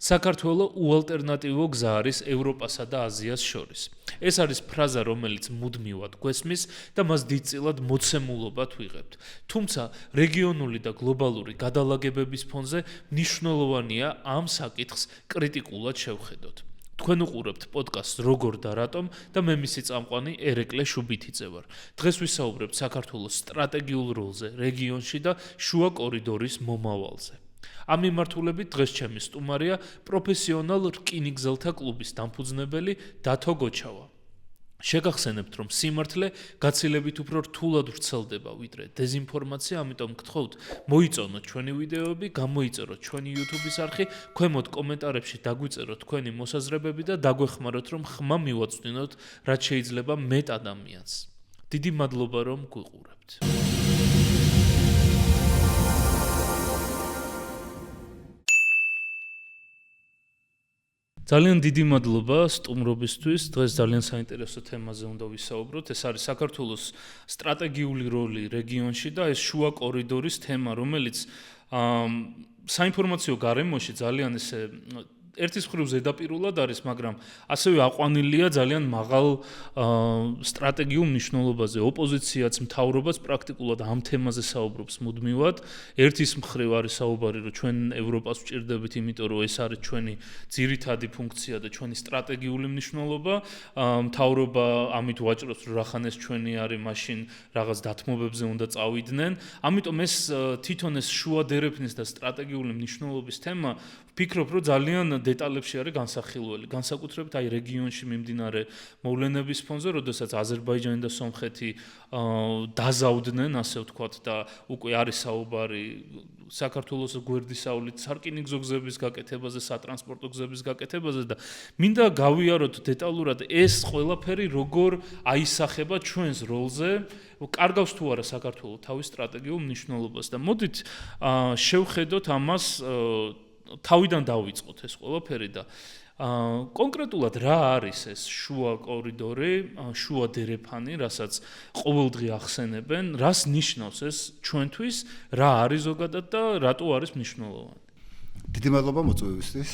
საქართველო უალტერნატივო გზა არის ევროპასა და აზიას შორის. ეს არის ფრაზა, რომელიც მუდმივად გვესმის და მას დიდწილად მოცემულობად ვიღებთ. თუმცა რეგიონული და გლობალური გადალაგებების ფონზე მნიშვნელოვანია ამ საკითხს კრიტიკულად შევხედოთ. თქვენ უყურებთ პოდკასტს როგორ და რატომ და მე მისი წამყვანი ერეკლე შუბითიძე ვარ. დღეს ვისაუბრებთ საქართველოს სტრატეგიულ როლზე რეგიონში და შუა კორიდორის მომავალზე. ამ მიმართულებით დღეს ჩემი სტუმარია პროფესიონალ რკინიგზელთა კლუბის დამფუძნებელი დათო გოჩავა. შეგახსენებთ, რომ სიმართლე გაცილებით უფრო რთულად ვრცელდება ვიდრე დეზინფორმაცია, ამიტომ გთხოვთ, მოიწონოთ ჩვენი ვიდეოები, გამოიწეროთ ჩვენი YouTube-ის არხი, ქვემოთ კომენტარებში დაგვიწეროთ თქვენი მოსაზრებები და დაგვეხმაროთ, რომ ხმა მივაწვდინოთ, რაც შეიძლება მეტ ადამიანს. დიდი მადლობა, რომ გვიყურებთ. ძალიან დიდი მადლობა სტუმრობისთვის. დღეს ძალიან საინტერესო თემაზე უნდა ვისაუბროთ. ეს არის საქართველოს სტრატეგიული როლი რეგიონში და ეს შუა კორიდორის თემა, რომელიც საინფორმაციო გარემოში ძალიან ესე ერთის მხრივ ზედაპირულად არის, მაგრამ ასევე აყვანილია ძალიან მაღალ სტრატეგიულ მნიშვნელობაზე. ოპოზიციაც, მთავრობაც პრაქტიკულად ამ თემაზე საუბრობს მუდმივად. ერთის მხრივ არის საუბარი, რომ ჩვენ ევროპას ვჭირდებით, იმიტომ რომ ეს არის ჩვენი ძირითადი ფუნქცია და ჩვენი სტრატეგიული მნიშვნელობა. მთავრობა ამით ვაჭრობს, რომ რახან ეს ჩვენი არის, მაშინ რაღაც დათმობებზე უნდა წავიდნენ. ამიტომ ეს თვითონ ეს შუა დერეფნის და სტრატეგიული მნიშვნელობის თემა ვფიქრობ, რომ ძალიან დეტალებში არის განსახილველი, განსაკუთრებით აი რეგიონში მიმდინარე მოვლენების ფონზე, როდესაც აზერბაიჯანი და სომხეთი დაზავდნენ, ასე ვთქვათ, და უკვე არის საუბარი საქართველოს გვერდისავლით სარკინიგზო გზების გაკეთებაზე, სატრანსპორტო გზების გაკეთებაზე და მინდა გავიაროთ დეტალურად ეს ყველაფერი როგორ აისახება ჩვენს როლზე, კარგავს თუ არა საქართველოს თავის სტრატეგიულ მნიშვნელობას და მოდით შევხედოთ ამას თავიდან დავიწყოთ ეს ყველაფერი და კონკრეტულად რა არის ეს შუა კორიდორი, შუა დერეფანი, რასაც ყოველდღე ახსენებენ, რას ნიშნავს ეს ჩვენთვის, რა არის ზოგადად და რატო არის მნიშვნელოვანი? დიდი მადლობა მოწვევისთვის.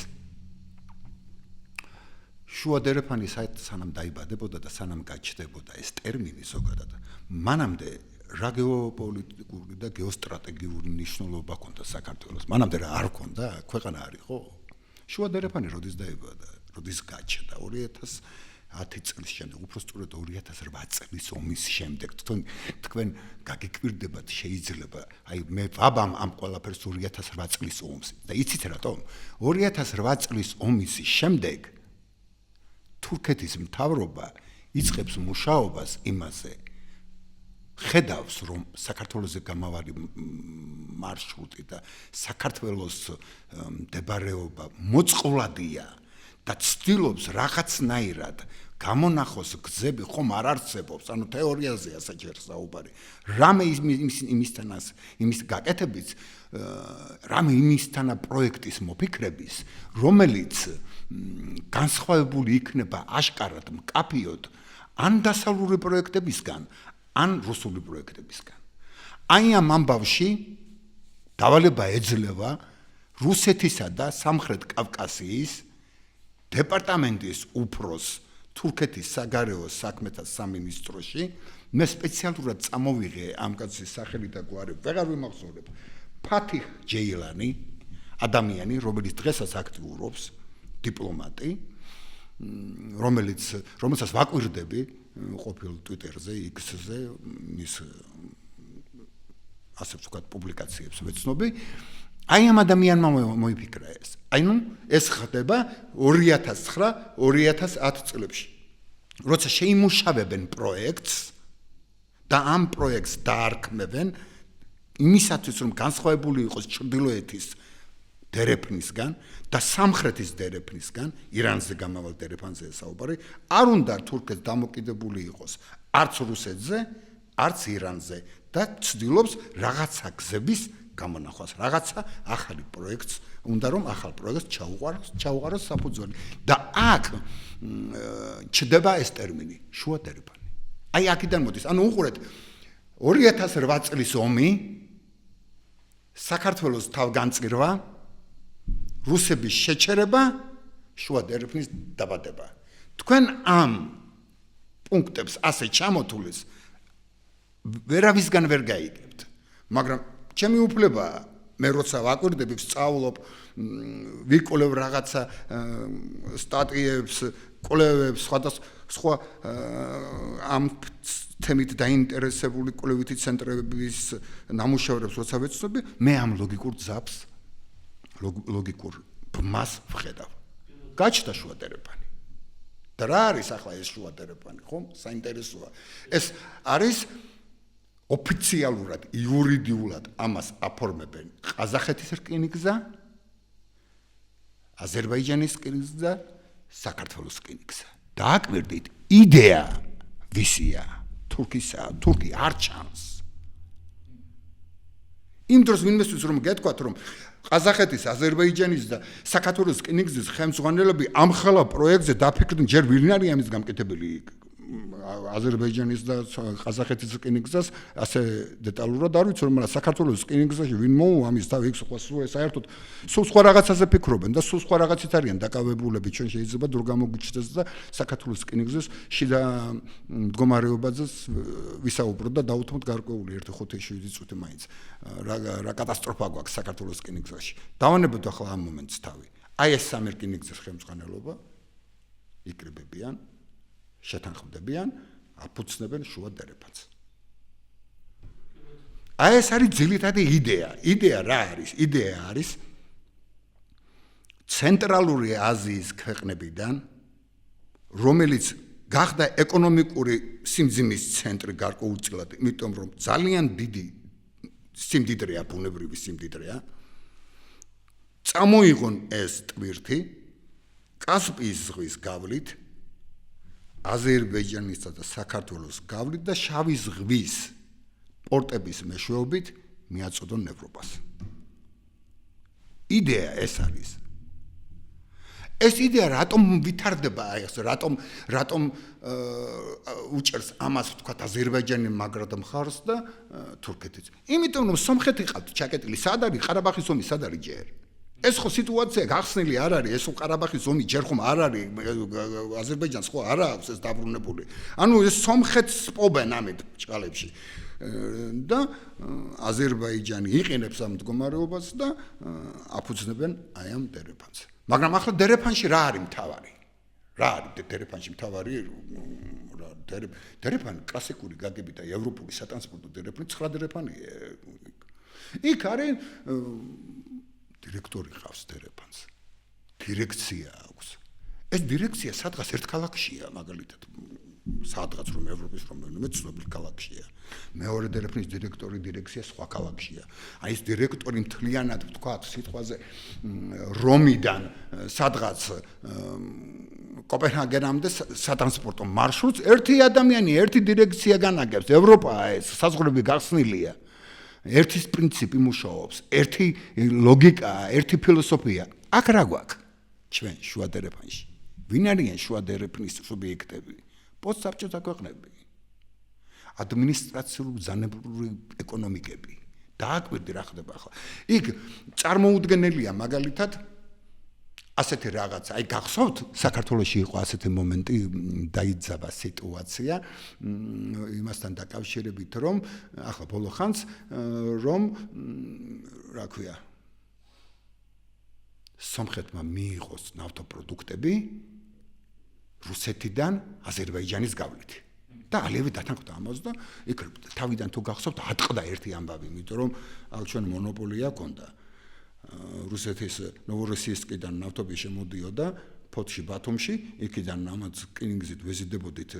შუა დერეფანი სანამ დაიბადებოდა და სანამ გაჩნდებოდა ეს ტერმინი ზოგადად, მანამდე რა გეოპოლიტიკური და გეოსტრატეგიული მნიშვნელობა ჰქონდა საქართველოს. მანამდე რა არ ჰქონდა, ქვეყანა არ იყო. შუა დერეფანი როდის დაიბადა, როდის გაჩნდა 2010 წლის შემდეგ, უფრო სწორედ 2008 წლის ომის შემდეგ. თქვენ გაგიკვირდებათ შეიძლება, აი მე ვაბამ ამ ყველაფერს 2008 წლის ომს. და იცით რატომ? 2008 წლის ომის შემდეგ თურქეთის მთავრობა იწყებს მუშაობას იმაზე, ხედავს, რომ საქართველოზე გამავალი მარშრუტი და საქართველოს მდებარეობა მოწყვლადია და ცდილობს რაღაცნაირად გამონახოს გზები, ხომ არ არსებობს, ანუ თეორიაზეა საჭირო საუბარი. რამე იმის გაკეთების, რამე იმისთანა პროექტის მოფიქრების, რომელიც განსხვავებული იქნება აშკარად, მკაფიოდ ან დასავლური პროექტებისგან, ან რუსული პროექტებისგან. აი ამ ამბავში დავალება ეძლევა რუსეთისა და სამხრეთ კავკასიის დეპარტამენტის უფროს თურქეთის საგარეო საქმეთა სამინისტროში. მე სპეციალურად წამოვიღე ამ კაცის სახელი და გვარი, ვეღარ ვიმახსოვრებ. ფათიხ ჯეილანი, ადამიანი, რომელიც დღესაც აქტიურობს, დიპლომატი, რომელსაც ვაკვირდები ყოფილ Twitter-ზე, X-ზე, მის ასე ვთქვათ პუბლიკაციებს ვეცნობი. აი ამ ადამიანმა მოიფიქრა ეს. ეს ხდება 2009-2010 წლებში. როცა შეიმუშავებენ პროექტს და ამ პროექტს დაარქმევენ იმისათვის, რომ განსხვავებული იყოს ჩრდილოეთის დერეფნისგან და სამხრეთის დერეფნისგან, ირანზე გამავალ დერეფანზე საუბარი, არ უნდა თურქეთს დამოკიდებული იყოს არც რუსეთზე, არც ირანზე და ცდილობს რაღაცა გზების გამონახვას, რაღაცა ახალი პროექტს, უნდა რომ ახალ პროექტს ჩაუყაროს საფუძველი. და აქ ჩდება ეს ტერმინი, შუა დერეფანი. აი აქედან მოდის, ანუ უყურეთ 2008 წლის ომი საქართველოს თავგანწირვა რუსების შეჩერება, შუა დერეფნის დაბადება. თქვენ ამ პუნქტებს ასე ჩამოთulis ვერავისგან ვერ გაიგებთ. მაგრამ ჩემი უფლებაა მე როცა ვაკვირდები, ვსწავლობ, ვიკვლევ რაღაცა სტატიებს, კვლევებს, სხვა ამ თემით დაინტერესებული კვლევითი ცენტრების ნამუშევრებს როცა ვეცნობი, მე ამ ლოგიკურ ძაბს, ლოგიკურ ბმას ვხედავ. გაჩნდა შუა დერეფანი. და რა არის ახლა ეს შუა დერეფანი, ხო? საინტერესოა. ეს არის ოფიციალურად, იურიდიულად ამას აფორმებენ ყაზახეთის რკინიგზა, აზერბაიჯანის რკინიგზა, საქართველოს რკინიგზა. დააკვირდით, იდეა ვისია? თურქი არ ჩანს. იმ დროს ვინმესთვის რომ გეტყვათ, რომ ყაზახეთის, აზერბაიჯანის და საქართველოს რკინიგზის ხელმძღვანელები ამ ხელა პროექტზე დაფიქრდნენ, ჯერ ვინ არის ამის გამკეთებელი? აზერბაიჯანის და ყაზახეთის რკინიგზას ასე დეტალურად არ ვიცი, მაგრამ საქართველოს რკინიგზაში ვინ მოუვა ამის თავი, იქ საერთოდ სულ სხვა რაღაცაზე ფიქრობენ და სულ სხვა რაღაცით არიან დაკავებულები. ჩვენ შეიძლება დრო გამოგიჩნდეს და საქართველოს რკინიგზის შიდა მდგომარეობაზე ვისაუბროთ და დავუთმოთ გარკვეული 1-5-7 წუთი მაინც. რა კატასტროფა გვაქვს საქართველოს რკინიგზაში. დავანებოთ ახლა ამ მომენტს თავი. აი ეს სამი რკინიგზის ხელმძღვანელობა იკრიბებიან, შეთანხმდებიან, აფუძნებენ შუა დერეფანს. აი ეს არის ძირითადი იდეა. იდეა რა არის? იდეა არის ცენტრალური აზიის ქვეყნებიდან, რომელიც გახდა ეკონომიკური სიმძიმის ცენტრი გარკვეულწილად, იმიტომ რომ ძალიან დიდი სიმდიდრეა, ბუნებრივი სიმდიდრეა. წამოიღონ ეს ტვირთი კასპიის ზღვის გავლით, აზერბაიჯანისა და საქართველოს გავლით და შავი ზღვის პორტების მეშვეობით მიაწოდონ ევროპას. იდეა ეს არის. ეს იდეა რატომ ვითარდება აი ეს, რატომ უჭერს ამას ვთქვათ აზერბაიჯანი მაგრად მხარს და თურქეთიც. იმიტომ რომ სომხეთი ყავთ ჩაკეტილი, სად არის ყარაბაღის ომი, სად არის ჯერ? ეს ხო სიტუაცია გახსნილი არ არის, ეს ყარაბაღის ომი ჯერ ხომ არ არის, აზერბაიჯანს ხო არ აქვს ეს დაბრუნებული. ანუ ეს სომხეთს პობენ ამით ჭყალებში. და აზერბაიჯანი იყენებს ამ მდგომარეობას და აფუძნებენ აი ამ დერეფანს. მაგრამ ახლა დერეფანში რა არის მთავარი? რა არის დერეფანში მთავარი? დერეფანი კლასიკური გაგები და ევროპული სატრანსპორტო დერეფანი 9 დერეფანია. იქ არის დირექტორი ყავს დერეფანს. დირექცია აქვს. ეს დირექცია სადღაც ერთ ქალაქშია, მაგალითად, სადღაც რომ ევროპის რომელიმე ცნობილი ქალაქშია. მეორე დერეფნის დირექტორი დირექცია სხვა ქალაქშია. აი ეს დირექტორი მთლიანად ვთქვათ სიტყვაზე რომიდან სადღაც კოპენჰაგენამდე სატრანსპორტო მარშრუტს ერთი ადამიანი, ერთი დირექცია განაგებს. ევროპაა ეს, საზღვრები გახსნილია. ერთის პრინციპი მუშაობს, ერთი ლოგიკაა, ერთი ფილოსოფია. აქ რა გვაქვს? ჩვენ შუა დერეფანში. ვინ არიან შუა დერეფნის სუბიექტები? პოსტსაბჭოთა ქვეყნები. ადმინისტრაციული ბრძანებრივი ეკონომიკები. დააკვირდი რა ხდება ახლა. იქ წარმოუდგენელია მაგალითად ასეთი რაღაცა. აი გახსოვთ, საქართველოში იყო ასეთი მომენტი, დაიძაბა სიტუაცია იმასთან დაკავშირებით, რომ ახლა ბოლო ხანს რომ რა ქვია სომხეთმა მიიღოს ნავთობპროდუქტები რუსეთიდან აზერბაიჯანის გავლით. და ალიევი დათანხმდა ამას და იქ თავიდან თუ გახსოვთ ატყდა ერთი ამბავი, იმიტომ რომ აქ ჩვენ მონოპოლია ჰქონდა. რუსეთის ნოვოროსიისკიდან ნავთობი შემოდიოდა ფოთში, ბათუმში, იქიდან ამაც რკინიგზით ვეზიდებოდით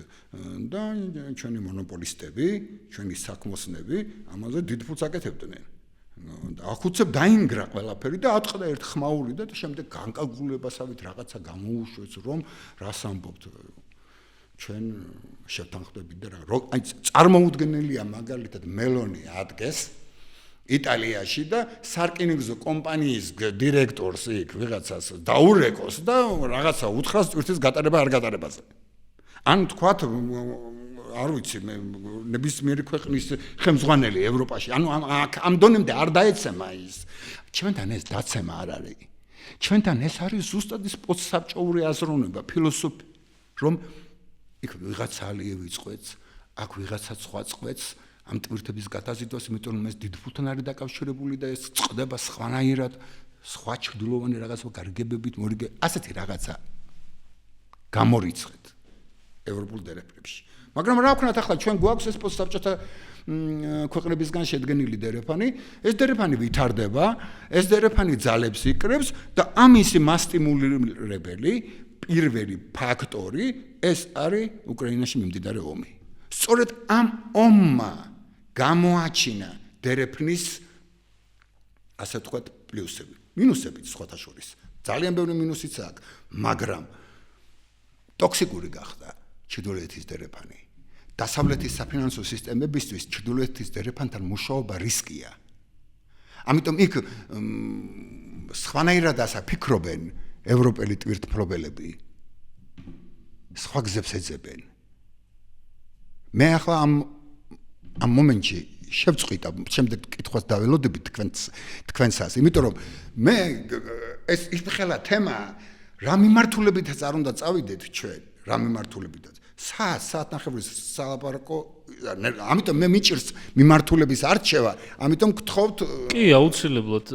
და ჩვენი მონოპოლისტები, ჩვენი საქმოსნები ამაზე დიდ ფულს აკეთებდნენ. ახუცებ დაინგრა ყველაფერი და ატყდა ერთ ხმაური და შემდეგ განკალგულებასავით რაღაცა გამოუშვეს, რომ რას ამბობთ. ჩვენ შევთანხმდებით და აი წარმოუდგენელია მაგალითად მელონი ადგეს იტალიაში და სარკინიგზო კომპანიის დირექტორს იქ ვიღაცას დაურეკოს და რაღაცა უთხრას ტვირთის გატარება არ გატარებაზე. ან თქვათ არ ვიცი მე ნებისმიერი ქვეყნის ხელმძღვანელი ევროპაში. ანუ ამ დონემდე არ დაეცემა ის. ჩვენთან ეს დაცემა არ არის. ჩვენთან ეს არის ზუსტად ის პოსტსაბჭოური აზროვნება, ფილოსოფია, რომ იქ ვიღაცა ალიევი წყვეტს, აქ ვიღაცა სხვა წყვეტს ამ ტვირთების გადაზიდვას, იმიტომ რომ ეს დიდ ფულთან არის დაკავშირებული და ეს წდება სხვანაირად, სხვა ჩრდილოვანი რაღაცა გარიგებებით მორიგე, ასეთი რაღაცა გამორიცხეთ ევროპულ დერეფნებში. მაგრამ რა ვქნათ ახლა ჩვენ გვაქვს ეს პოსტსაბჭოთა ქვეყნებისგან შედგენილი დერეფანი, ეს დერეფანი ვითარდება, ეს დერეფანი ძალებს იკრებს და ამისი მასტიმულირებელი პირველი ფაქტორი ეს არის უკრაინაში მიმდინარე ომი. სწორედ ამ ომმა გამოაჩინა დერეფნის ასე ვთქვათ პლუსები, მინუსებიც სხვათა შორის. ძალიან ბევრი მინუსიც აქვს, მაგრამ ტოქსიკური გახდა ჩრდილოეთის დერეფანი. დასავლეთის საფინანსო სისტემებისთვის ჩრდილოეთის დერეფანთან მუშაობა რისკია. ამიტომ იქ სხვანაირად ასაფიქრობენ ევროპელი ტვირთმფლობელები. სხვა გზებს ეძებენ. მე ახლა ამ მომენტში შევწყვიტა, შემდეგ კითხვას დაველოდებით თქვენსას, იმიტომ რომ მე ეს ისხელა თემა რა მიმართულებითაც არ უნდა წავიდეთ ჩვენ, რა მიმართულებითაც. საათნახევრის სალაპარაკო, ამიტომ მე მიჭირს მიმართულების არჩევა, ამიტომ გთხოვთ კი, აუცილებლად.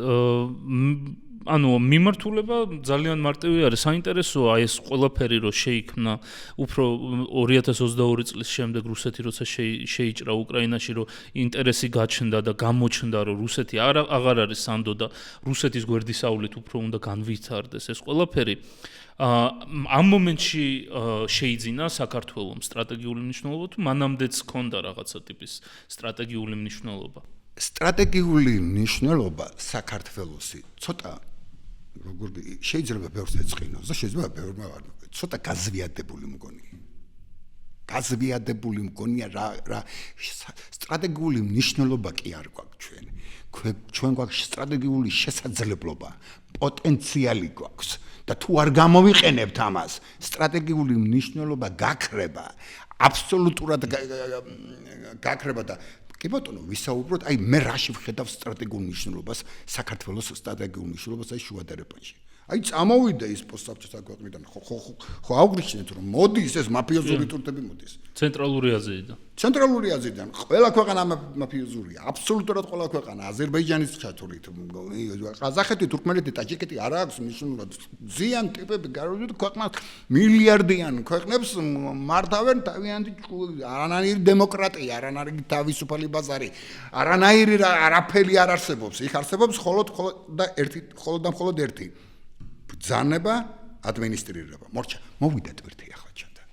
ანუ მიმართულება ძალიან მარტივი არის. საინტერესოა ეს ყველაფერი რომ შეიქმნა უფრო 2022 წლის შემდეგ რუსეთი როცა შეიჭრა უკრაინაში, რომ ინტერესი გაჩნდა და გამოჩნდა, რომ რუსეთი აღარ არის სანდო და რუსეთის გვერდისავლით უფრო უნდა განვითარდეს ეს ყველაფერი. ამ მომენტში შეიძინა საქართველოს სტრატეგიული მნიშვნელობა თუ მანამდეც ჰქონდა რაღაცა ტიპის სტრატეგიული მნიშვნელობა? სტრატეგიული მნიშვნელობა საქართველოსი ცოტა როგორ შეიძლება ბევრს ეწყინოს და შეიძლება ბევრმა არ ცოტა გაზვიადებული მგონია. გაზვიადებული მგონია რა სტრატეგიული მნიშვნელობა კი არ გვაქვს ჩვენ. ჩვენ გვაქვს სტრატეგიული შესაძლებლობა, პოტენციალი გვაქვს. და თუ არ გამოვიყენებთ ამას, სტრატეგიული მნიშვნელობა გაქრება, აბსოლუტურად გაქრება და კი ბატონო, ვისაუბროთ, აი მე რაში ვხედავ სტრატეგიულ მნიშვნელობას, საქართველოს სტრატეგიულ მნიშვნელობას აი შუა დერეფანში. აი წამოვიდა ის პოსტსაბჭოთა ქვეყნიდან, ხო აუგრიჩნეთ რომ მოდის ეს მაფიოზური ტურტები მოდის. ცენტრალური აზიიდან. ცენტრალური აზიიდან ყველა ქვეყანა მაფიოზურია, აბსოლუტურად ყველა ქვეყანა, აზერბაიჯანის ჩათვლით, ყაზახეთი, თურქმენეთი, ტაჯიკეთი არ აქვს მნიშვნელობა. ზიან ტიპები გარკვეულ ქვეყნას მილიარდიან ქვეყნებს მართავენ თავიანთი არანაირი დემოკრატია, არანაირი თავისუფალი ბაზარი, არანაირი არაფერი არ არსებობს. იქ არსებობს მხოლოდ ერთი ბრძანება, ადმინისტრირება. მორჩა, მოვიდა ტვირთი ახლა ჩვენთან.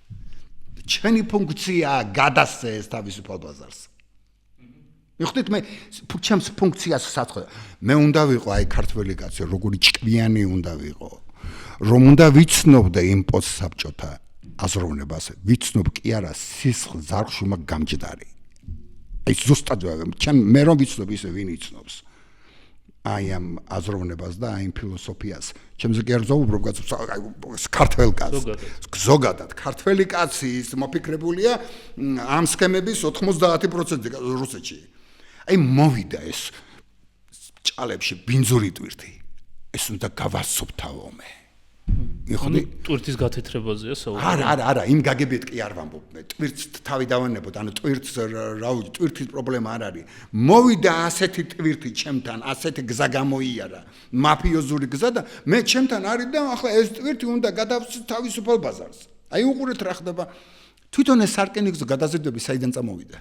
ჩვენი ფუნქციაა გადასცე ეს თავისუფალ ბაზარს. მიხდით მე ჩემს ფუნქციას საწყო. მე უნდა ვიყო აი ქართველი კაცი, როგორი ჭკვიანი უნდა ვიყო. რომ უნდა ვიცნობდე იმ პოსტსაბჭოთა აზროვნებას, ვიცნობ კი არა სისხლ ზარხში მაგ გამჯდარი. აი ზუსტად მე რომ ვიცნობ ისე ვინ იცნობს. აი ამ აზროვნებას და აი ამ ფილოსოფიას. ჩემზე კი არ ზაუბრობ ქართველ კაცს. ზოგადად ქართველი კაცი ის მოფიქრებულია ამ სქემების 90% რუსეთში. აი მოვიდა ეს ჭალებში ბინძური ტვირთი. ეს უნდა გავასუფთავო მე. მიხდი ტვირთის გათეთრებაზეა საუბარი. არა, იმ გაგებით კი არ ვამბობ მე. ტვირთს თავი დავანებოთ, ანუ ტვირთს ტვირთის პრობლემა არ არის. მოვიდა ასეთი ტვირთი ჩემთან, ასეთი გზა გამოიარა, მაფიოზური გზა და მე ჩემთან არის და ახლა ეს ტვირთი უნდა გადავცეთ თავისუფალ ბაზარს. აი უყურეთ რა ხდება. თვითონ ეს სარკინიგზო გადაზიდვები საიდან წამოვიდა?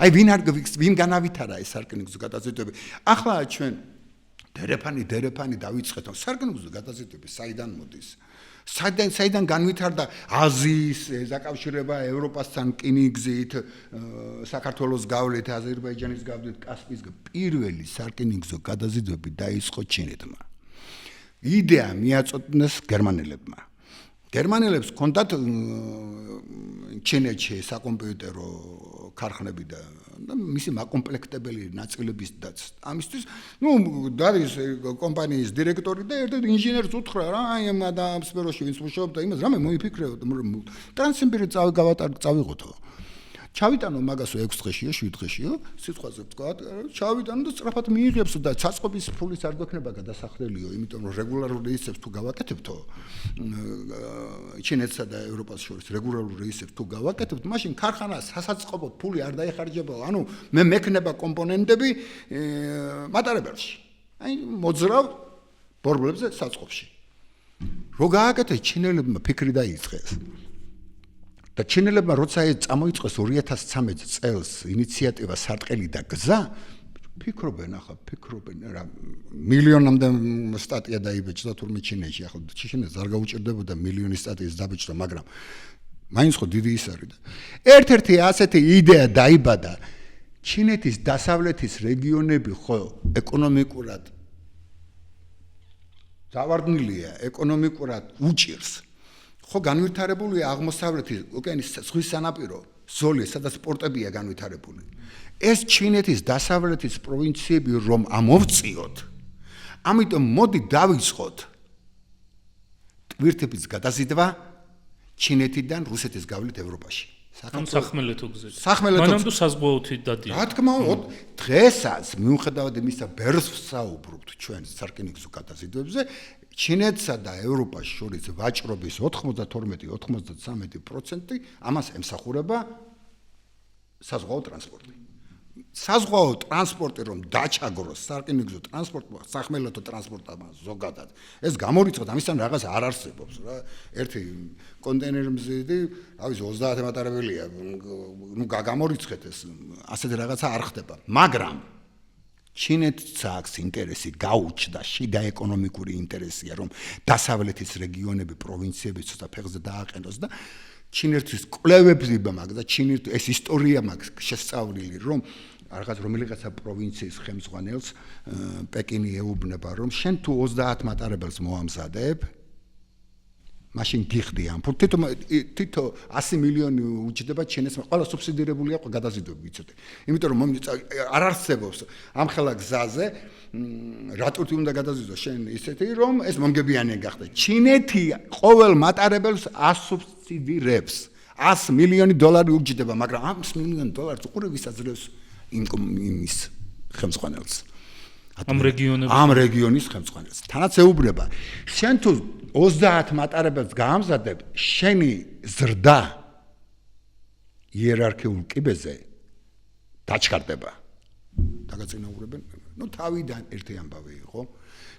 აი ვინ განავითარა ეს სარკინიგზო გადაზიდვები? ახლა ჩვენ დერეფანი დავიწყეთ, სარკინიგზო გადაზიდვები საიდან მოდის? საიდან განვითარდა აზიის დაკავშირება ევროპასთან რკინიგზით, საქართველოს გავლით, აზერბაიჯანის გავლით, კასპიის პირველი სარკინიგზო გადაზიდვები დაიწყო ჩინეთმა. იდეა მიაწოდნეს გერმანელებმა. გერმანელებს ჰქონდათ ჩინეთში საკომპიუტერო ქარხნები და მისი მაკომპლექტებელი ნაწილების დაც. ამისთვის, დავის კომპანიის დირექტორი და ერთ ინჟინერს უთხრა რა, აი ამ სფეროში ვინც მუშაობდა, იმას რამე მოიფიქრე, ტრანსიმპერი წავიღოთო. ჩავიტანო მაგასო 6 დღეშიო 7 დღეშიო სიტყვაზე ვთქვა ჩავიტანო და სწრაფად მიიღებსო და საწყობის ფულის არ გვექნება გადასახდელიო იმიტომ რომ რეგულარულ რეისებს თუ გავაკეთებთო ჩინეთსა და ევროპას შორის რეგულარულ რეისებს თუ გავაკეთებთ მაშინ ქარხანა სასაწყობო ფული არ დაიხარჯებოდა ანუ მე მექნება კომპონენტები მატარებელში აი მოძრავ ბორბლებზე საწყობში რო გააკეთეს ჩინელებმა ფიქრი დაიწყეს და ჩინელებმა როცა წამოიწყეს 2013 წელს ინიციატივა სარტყელი და გზა ფიქრობენ რა მილიონამდე სტატია დაიბეჭდა თურმე ჩინეთში ახლა ჩინეთს არ გაუჭირდებოდა მილიონი სტატიის დაბეჭდა მაგრამ მაინც ხო დიდი ის არის და ერთ-ერთი ასეთი იდეა დაიბადა ჩინეთის დასავლეთის რეგიონები ხო ეკონომიკურად დავარდნილია ეკონომიკურად უჭირს ხო განვითარებულია აღმოსავლეთის ოკეანის ზღვის სანაპირო ზოლი სადაც პორტებია განვითარებული ეს ჩინეთის დასავლეთის პროვინციები რომ ამოვწიოთ ამიტომ მოდი დავიწყოთ ტვირთების გადაზიდვა ჩინეთიდან რუსეთის გავლით ევროპაში სახმელეთო გზით სახმელეთო მანამდე საზღვაოთი დადიან რა თქმა უნდა დღესაც მიუხედავად იმისა ბერს ვსაუბრობთ ჩვენ სარკინიგზო გადაზიდვებზე ჩინეთსა და ევროპას შორის ვაჭრობის 92-93% ამას ემსახურება საზღვაო ტრანსპორტი. საზღვაო ტრანსპორტი რომ დაჩაგროს სარკინიგზო ტრანსპორტმა, სახმელეთო თრანსპორტმა ზოგადად ეს გამორიცხოთ ამისთან რაღაც არ არსებობს რა. ერთი კონტეინერი მზიდი, რავი 30 მატარებელია, ნუ გამორიცხეთ ეს ასეთი რაღაცა არ ხდება, მაგრამ ჩინეთს აქვს ინტერესი გაუჩნდა შიდა ეკონომიკური ინტერესია რომ დასავლეთის რეგიონები პროვინციები ცოტა ფეხზე დააყენოს და ჩინეთის კვლევები მაგ და ჩინეთის ეს ისტორია მაქვს შესწავლილი რომ რომელიღაცა პროვინციის ხელმძღვანელს პეკინი ეუბნება რომ შენ თუ 30 მატარებელს მოამზადებ მაშინ გიხდი ამ თითო 100 მილიონი უჯდება ჩინეთს ყველა სუბსიდირებულია გადაზიდვები ვიცოდე იმიტომ რომ არ არსებობს ამ ხელა გზაზე რატო უნდა გადაზიდოს შენ ისეთი რომ ეს მომგებიანი გახდა ჩინეთი ყოველ მატარებელს ასუბსიდირებს 100 მილიონი დოლარი უჯდება მაგრამ 100 მილიონი დოლარს უყურე ვისაძლევს იმის ხელმძღვანელს ამ რეგიონის ხელმძღვანელს თანაც ეუბნება შენ თუ 30 მატარებელს გაამზადებ შენი ზრდა იერარქიულ კიბეზე დაჩქარდება დაგაწინაურებენ ნუ თავიდან ერთი ამბავი იყო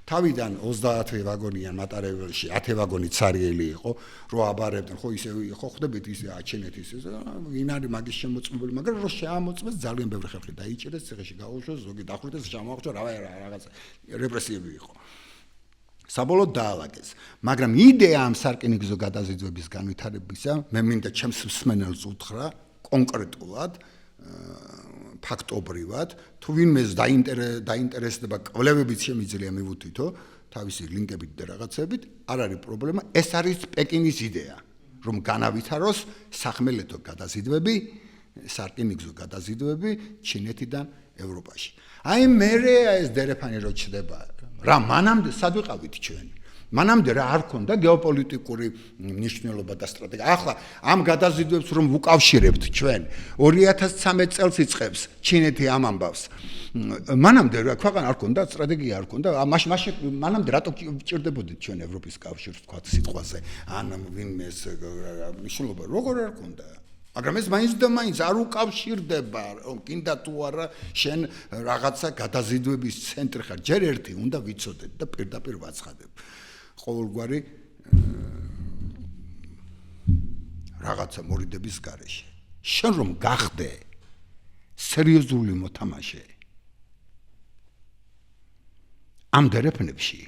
თავიდან 30 ვაგონიან მატარებელში 10 ვაგონი ცარიელი იყო რო აბარებდნენ ხო ისე ხო ხდებით ისე აჩენეთ ისე ვინ არის მაგის შემოწმებული მაგრამ რო შეამოწმეს ძალიან ბევრი ხალხი დაიჭერეს ციხეში გაუშვეს ზოგი დახვრიტეს შემოაღწია რაღაც რეპრესიები იყო საბოლოოდ დაალაგეს მაგრამ იდეა ამ სარკინიგზო გადაზიდვების განვითარებისა მე მინდა ჩემს მსმენელს უთხრა კონკრეტულად ფაქტობრივად თუ ვინმეს დაინტერესდება კვლევებით შემიძლია მივუთითო თავისი ლინკებით და რაღაცებით არ არის პრობლემა ეს არის პეკინის იდეა რომ განავითაროს სახმელეთო გადაზიდვები სარკინიგზო გადაზიდვები ჩინეთიდან ევროპაში აი მერე ეს დერეფანი რო ჩდება რა მანამდე სად ვიყავით ჩვენ მანამდე რა არ ქონდა გეოპოლიტიკური მნიშვნელობა და სტრატეგია ახლა ამ გადაზიდვებს რომ ვუკავშირებთ ჩვენ 2013 წელს იწყებს ჩინეთი ამ ამბავს მანამდე რა ქვეყანა არ ქონდა სტრატეგია არ ქონდა მაშინ მანამდე რატო ჭირდებოდით ჩვენ ევროპის კავშირს თქვა სიტყვაზე ან ვინმე ეს მნიშვნელობა როგორ არ ქონდა მაგრამ ეს მაინც და მაინც არ უკავშირდება კიდე თუ არა შენ რაღაცა გადაზიდვების ცენტრი ხარ ჯერ ერთი უნდა ვიცოდეთ და პირდაპირ ვაცხადებ ყოველგვარი რაღაცა მორიდების გარეშე შენ რომ გახდე სერიოზული მოთამაშე ამ დერეფნებში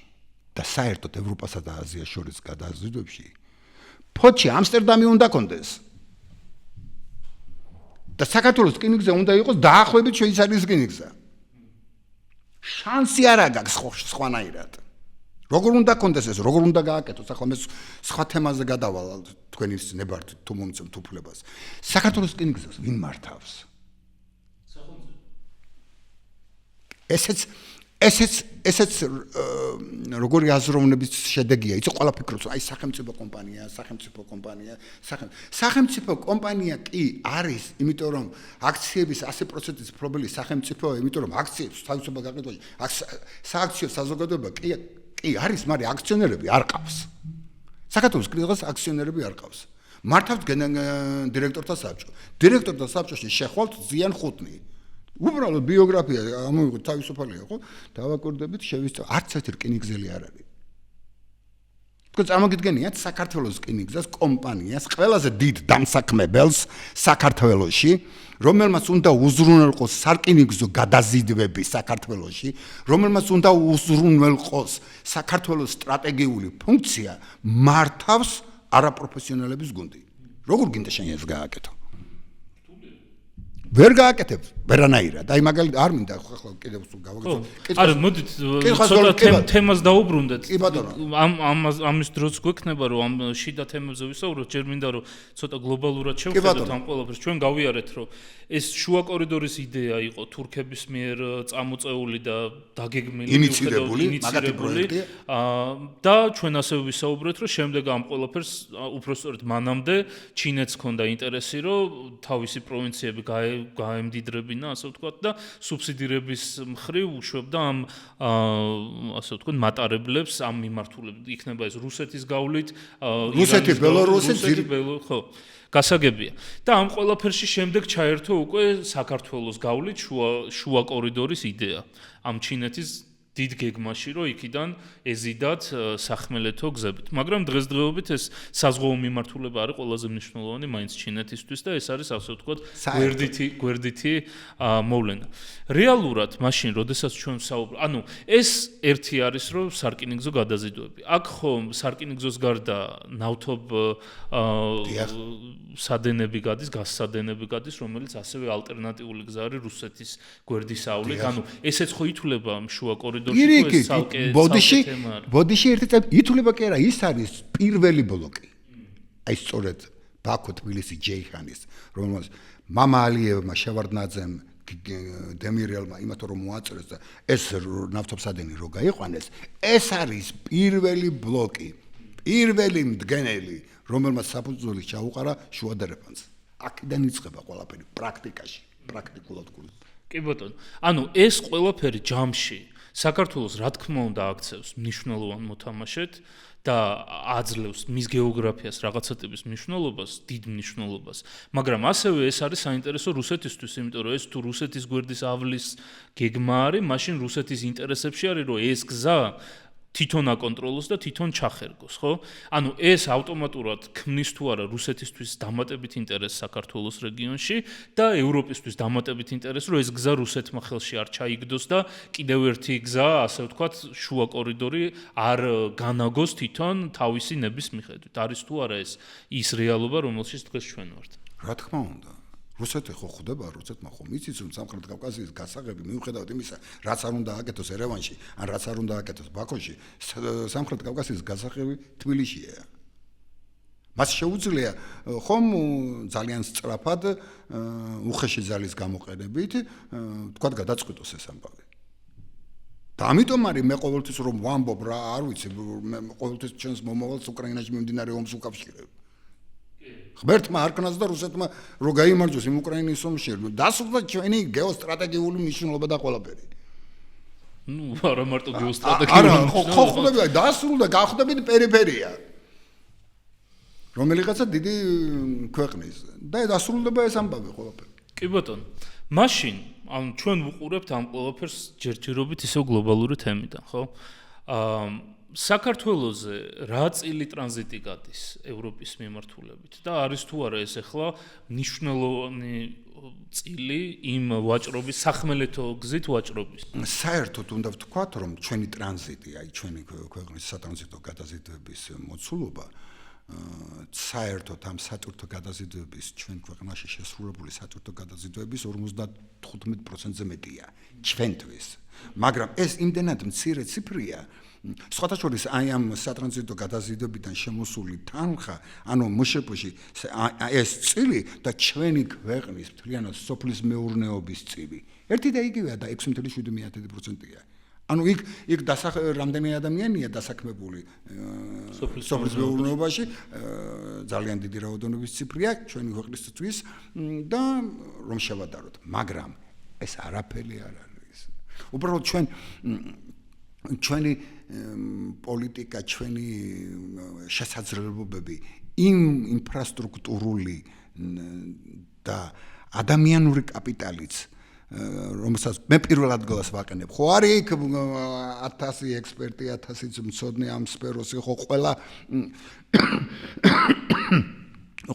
და საერთოდ ევროპასა და აზიას შორის გადაზიდვებში ფოჩი ამსტერდამი უნდა კონდეს და საქართველოს რკინიგზა უნდა იყოს დაახლოებით შვეიცარიის რკინიგზა შანსი არ აქვს სხვანაირად როგორ უნდა კონდეს ეს როგორ უნდა გააკეთოს ახლა მე სხვა თემაზე გადავალ თქვენი ნებართ თუ მომწონთ უფლებას საქართველოს რკინიგზას ვინ მართავს ესეც როგორი აზროვნების შედეგია, იცი ყველა ფიქრობს, აი სახელმწიფო კომპანია კი არის, იმიტომ რომ აქციების 100%-ის მფლობელი სახელმწიფოა, იმიტომ რომ აქციებს თავისუფლება გაყიდვაში, სააქციო საზოგადოება კი არის, მაგრამ აქციონერები არ ყავს. საქართველოს დღეს აქციონერები არ ყავს. მართავს დირექტორთა საბჭო. დირექტორთა საბჭოში შეხვალთ ზიან ხუთნი. უბრალოდ ბიოგრაფია ამოვიღოთ თავისუფალია, ხო? დავაკვირდებით, შევისწავლოთ. არც ერთი რკინიგზელი არ არის. თქვენ წარმოგიდგენიათ საქართველოს რკინიგზას კომპანიას, ყველაზე დიდ დამსაქმებელს საქართველოში, რომელმაც უნდა უზრუნველყოს სარკინიგზო გადაზიდვები საქართველოში, რომელმაც უნდა უზრუნველყოს საქართველოს სტრატეგიული ფუნქცია, მართავს არაპროფესიონალების გუნდი. როგორ გინდა შენ ეს გააკეთო? ვერ გააკეთებ ვერანაირად. აი მაგალითად არ მინდა ახლა კიდევ სულ გავაკეთო. არა, მოდით ცოტა თემას დაუბრუნდეთ. ამის დროც გვექნება რომ ამ შიდა თემებზე ვისაუბროთ, ჯერ მინდა რომ ცოტა გლობალურად შევხედოთ ამ ყველაფერს. ჩვენ გავიარეთ რომ ეს შუა კორიდორის იდეა იყო თურქების მიერ წამოწეული და დაგეგმილი ინიცირებული და ჩვენ ასევე ვისაუბრეთ რომ შემდეგ ამ ყველაფერს უпростоრად მანამდე ჩინეთს ჰქონდა ინტერესი რომ თავისი პროვინციები გაემდიდრებინა, ასე ვთქვათ და სუბსიდირების მხრივ უშვებდა ამ ასე ვთქვათ მატარებლებს ამ მიმართულებით. იქნება ეს რუსეთის გავლით, რუსეთი, ბელორუსი, ხო, გასაგებია. და ამ ყველაფერში შემდეგ ჩაერთო უკვე საქართველოს გავლით შუა კორიდორის იდეა. ამ ჩინეთის დიდ გეგმაში, რომ იქიდან ეზიდათ სახმელეთო გზებით. მაგრამ დღესდღეობით ეს საზღვაო მიმართულება არის ყველაზე მნიშვნელოვანი მაინც ჩინეთისთვის და ეს არის ასე ვთქვათ გვერდითი მოვლენა. რეალურად მაშინ, როდესაც ჩვენ ვსაუბრობთ, ანუ ეს ერთი არის, რომ სარკინიგზო გადაზიდვები. აქ ხომ სარკინიგზოს გარდა ნავთობ სადენები გადის, გაზსადენები გადის, რომელიც ასევე ალტერნატიული გზა არის რუსეთის გვერდისავლით. ანუ ესეც ხო ითვლება შუა კორიდორში. ბოდიში ერთი წელი ითვლება კი არა, ის არის პირველი ბლოკი. აი სწორედ ბაქო თბილისი ჯეიხანის, რომელსაც მამა ალიევმა შევარდნაძემ დემირელმა იმათო რომ მოაწრეს და ეს ნავთობსადენი რო გაიყვანეს, ეს არის პირველი ბლოკი, პირველი მდგენელი, რომელმაც საფუძველი ჩაუყარა შუა დერეფანს. აქედან იწყება ყველაფერი პრაქტიკაში, პრაქტიკულად გულით. კი ბატონო. ანუ ეს ყველაფერი ჯამში საქართველოს რა თქმა უნდა აქცევს მნიშვნელოვან მოთამაშედ და აძლევს მის გეოგრაფიას რაღაცა ტიპის მნიშვნელობას, დიდ მნიშვნელობას. მაგრამ ასევე ეს არის საინტერესო რუსეთისთვის, იმიტომ რომ ეს თუ რუსეთის გვერდის ავლის გეგმა არის, მაშინ რუსეთის ინტერესებში არის, რომ ეს გზა თვითონ აკონტროლოს და თვითონ ჩახერგოს, ხო? ანუ ეს ავტომატურად ქმნის თუ არა რუსეთისთვის დამატებით ინტერესს საქართველოს რეგიონში და ევროპისთვის დამატებით ინტერესს, რომ ეს გზა რუსეთმა ხელში არ ჩაიგდოს და კიდევ ერთი გზა, ასე ვთქვათ, შუა კორიდორი არ განაგოს თვითონ თავისი ნების მიხედვით. არის თუ არა ეს ის რეალობა, რომელშიც დღეს ჩვენ ვართ? რა თქმა უნდა. რუსეთი ხო ხვდება, რუსეთმა ხო მიცის რომ სამხრეთ კავკასიის გასაღები მიუხედავად იმისა, რაც არ უნდა აკეთოს ერევანში, ან რაც არ უნდა აკეთოს ბაქოში, სამხრეთ კავკასიის გასაღები თბილისშია. მას შეუძლია ხომ ძალიან სწრაფად უხეში ძალის გამოყენებით, თქვათ გადაწყვიტოს ეს ამბავი. და ამიტომ არის მე ყოველთვის რომ ვამბობ რა, არ ვიცი, მე ყოველთვის ჩვენს მომავალს უკრაინაში მიმდინარე ომს უკავშირებ. ღმერთმა არქნას და რუსეთმა რო გაიმარჯვეს იმ უკრაინის ომში, დასრულდა ჩვენი გეოსტრატეგიული მნიშვნელობა და ყველაფერი. ნუ არა მარტო გეოსტრატეგიული. არა, ხო ხვდები, დასრულდა, გახვდებით პერიფერია. რომელიღაცა დიდი ქვეყნის და დასრულდება ეს ამბავი ყველაფერი. კი ბატონო. მაშინ, ანუ ჩვენ ვუყურებთ ამ ყველაფერს ჯერჯერობით ისევ გლობალური თემიდან, ხო? საქართველოზე რა წილი ტრანზიტი გადის ევროპის მიმართულებით და არის თუ არა ეს ახლა მნიშვნელოვანი წილი იმ ვაჭრობის სახმელეთო გზით ვაჭრობის. საერთოდ უნდა ვთქვათ, რომ ჩვენი ტრანზიტი, აი ჩვენი ქვეყნის სატრანზიტო გადაზიდვების მოცულობა საერთოდ ამ სატვირთო გადაზიდვების ჩვენ ქვეყნაში შესრულებული სატვირთო გადაზიდვების 55%-ზე მეტია ჩვენთვის. მაგრამ ეს იმდენად მცირე ციფრია, სხვათა შორის აი ამ სატრანზიტო გადაზიდვებიდან შემოსული თანხა, ანუ მშპ-ში ეს წილი და ჩვენი ქვეყნის მთლიანად სოფლის მეურნეობის წილი ერთი და იგივეა და 6.7%-ია. ანუ იქ რამდენი ადამიანია დასაქმებული სოფლის მეურნეობაში, ძალიან დიდი რაოდენობის ციფრია ჩვენი ქვეყნისთვის და რომ შევადაროთ, მაგრამ ეს არაფერი არ არის. უბრალოდ ჩვენი პოლიტიკა, ჩვენი შესაძლებლობები იმ ინფრასტრუქტურული და ადამიანური კაპიტალიც რომელსაც მე პირველ ადგილას ვაყენებ. ხო არის იქ 1000 ექსპერტი, 1000 მცოდნე ამ სფეროში, ხო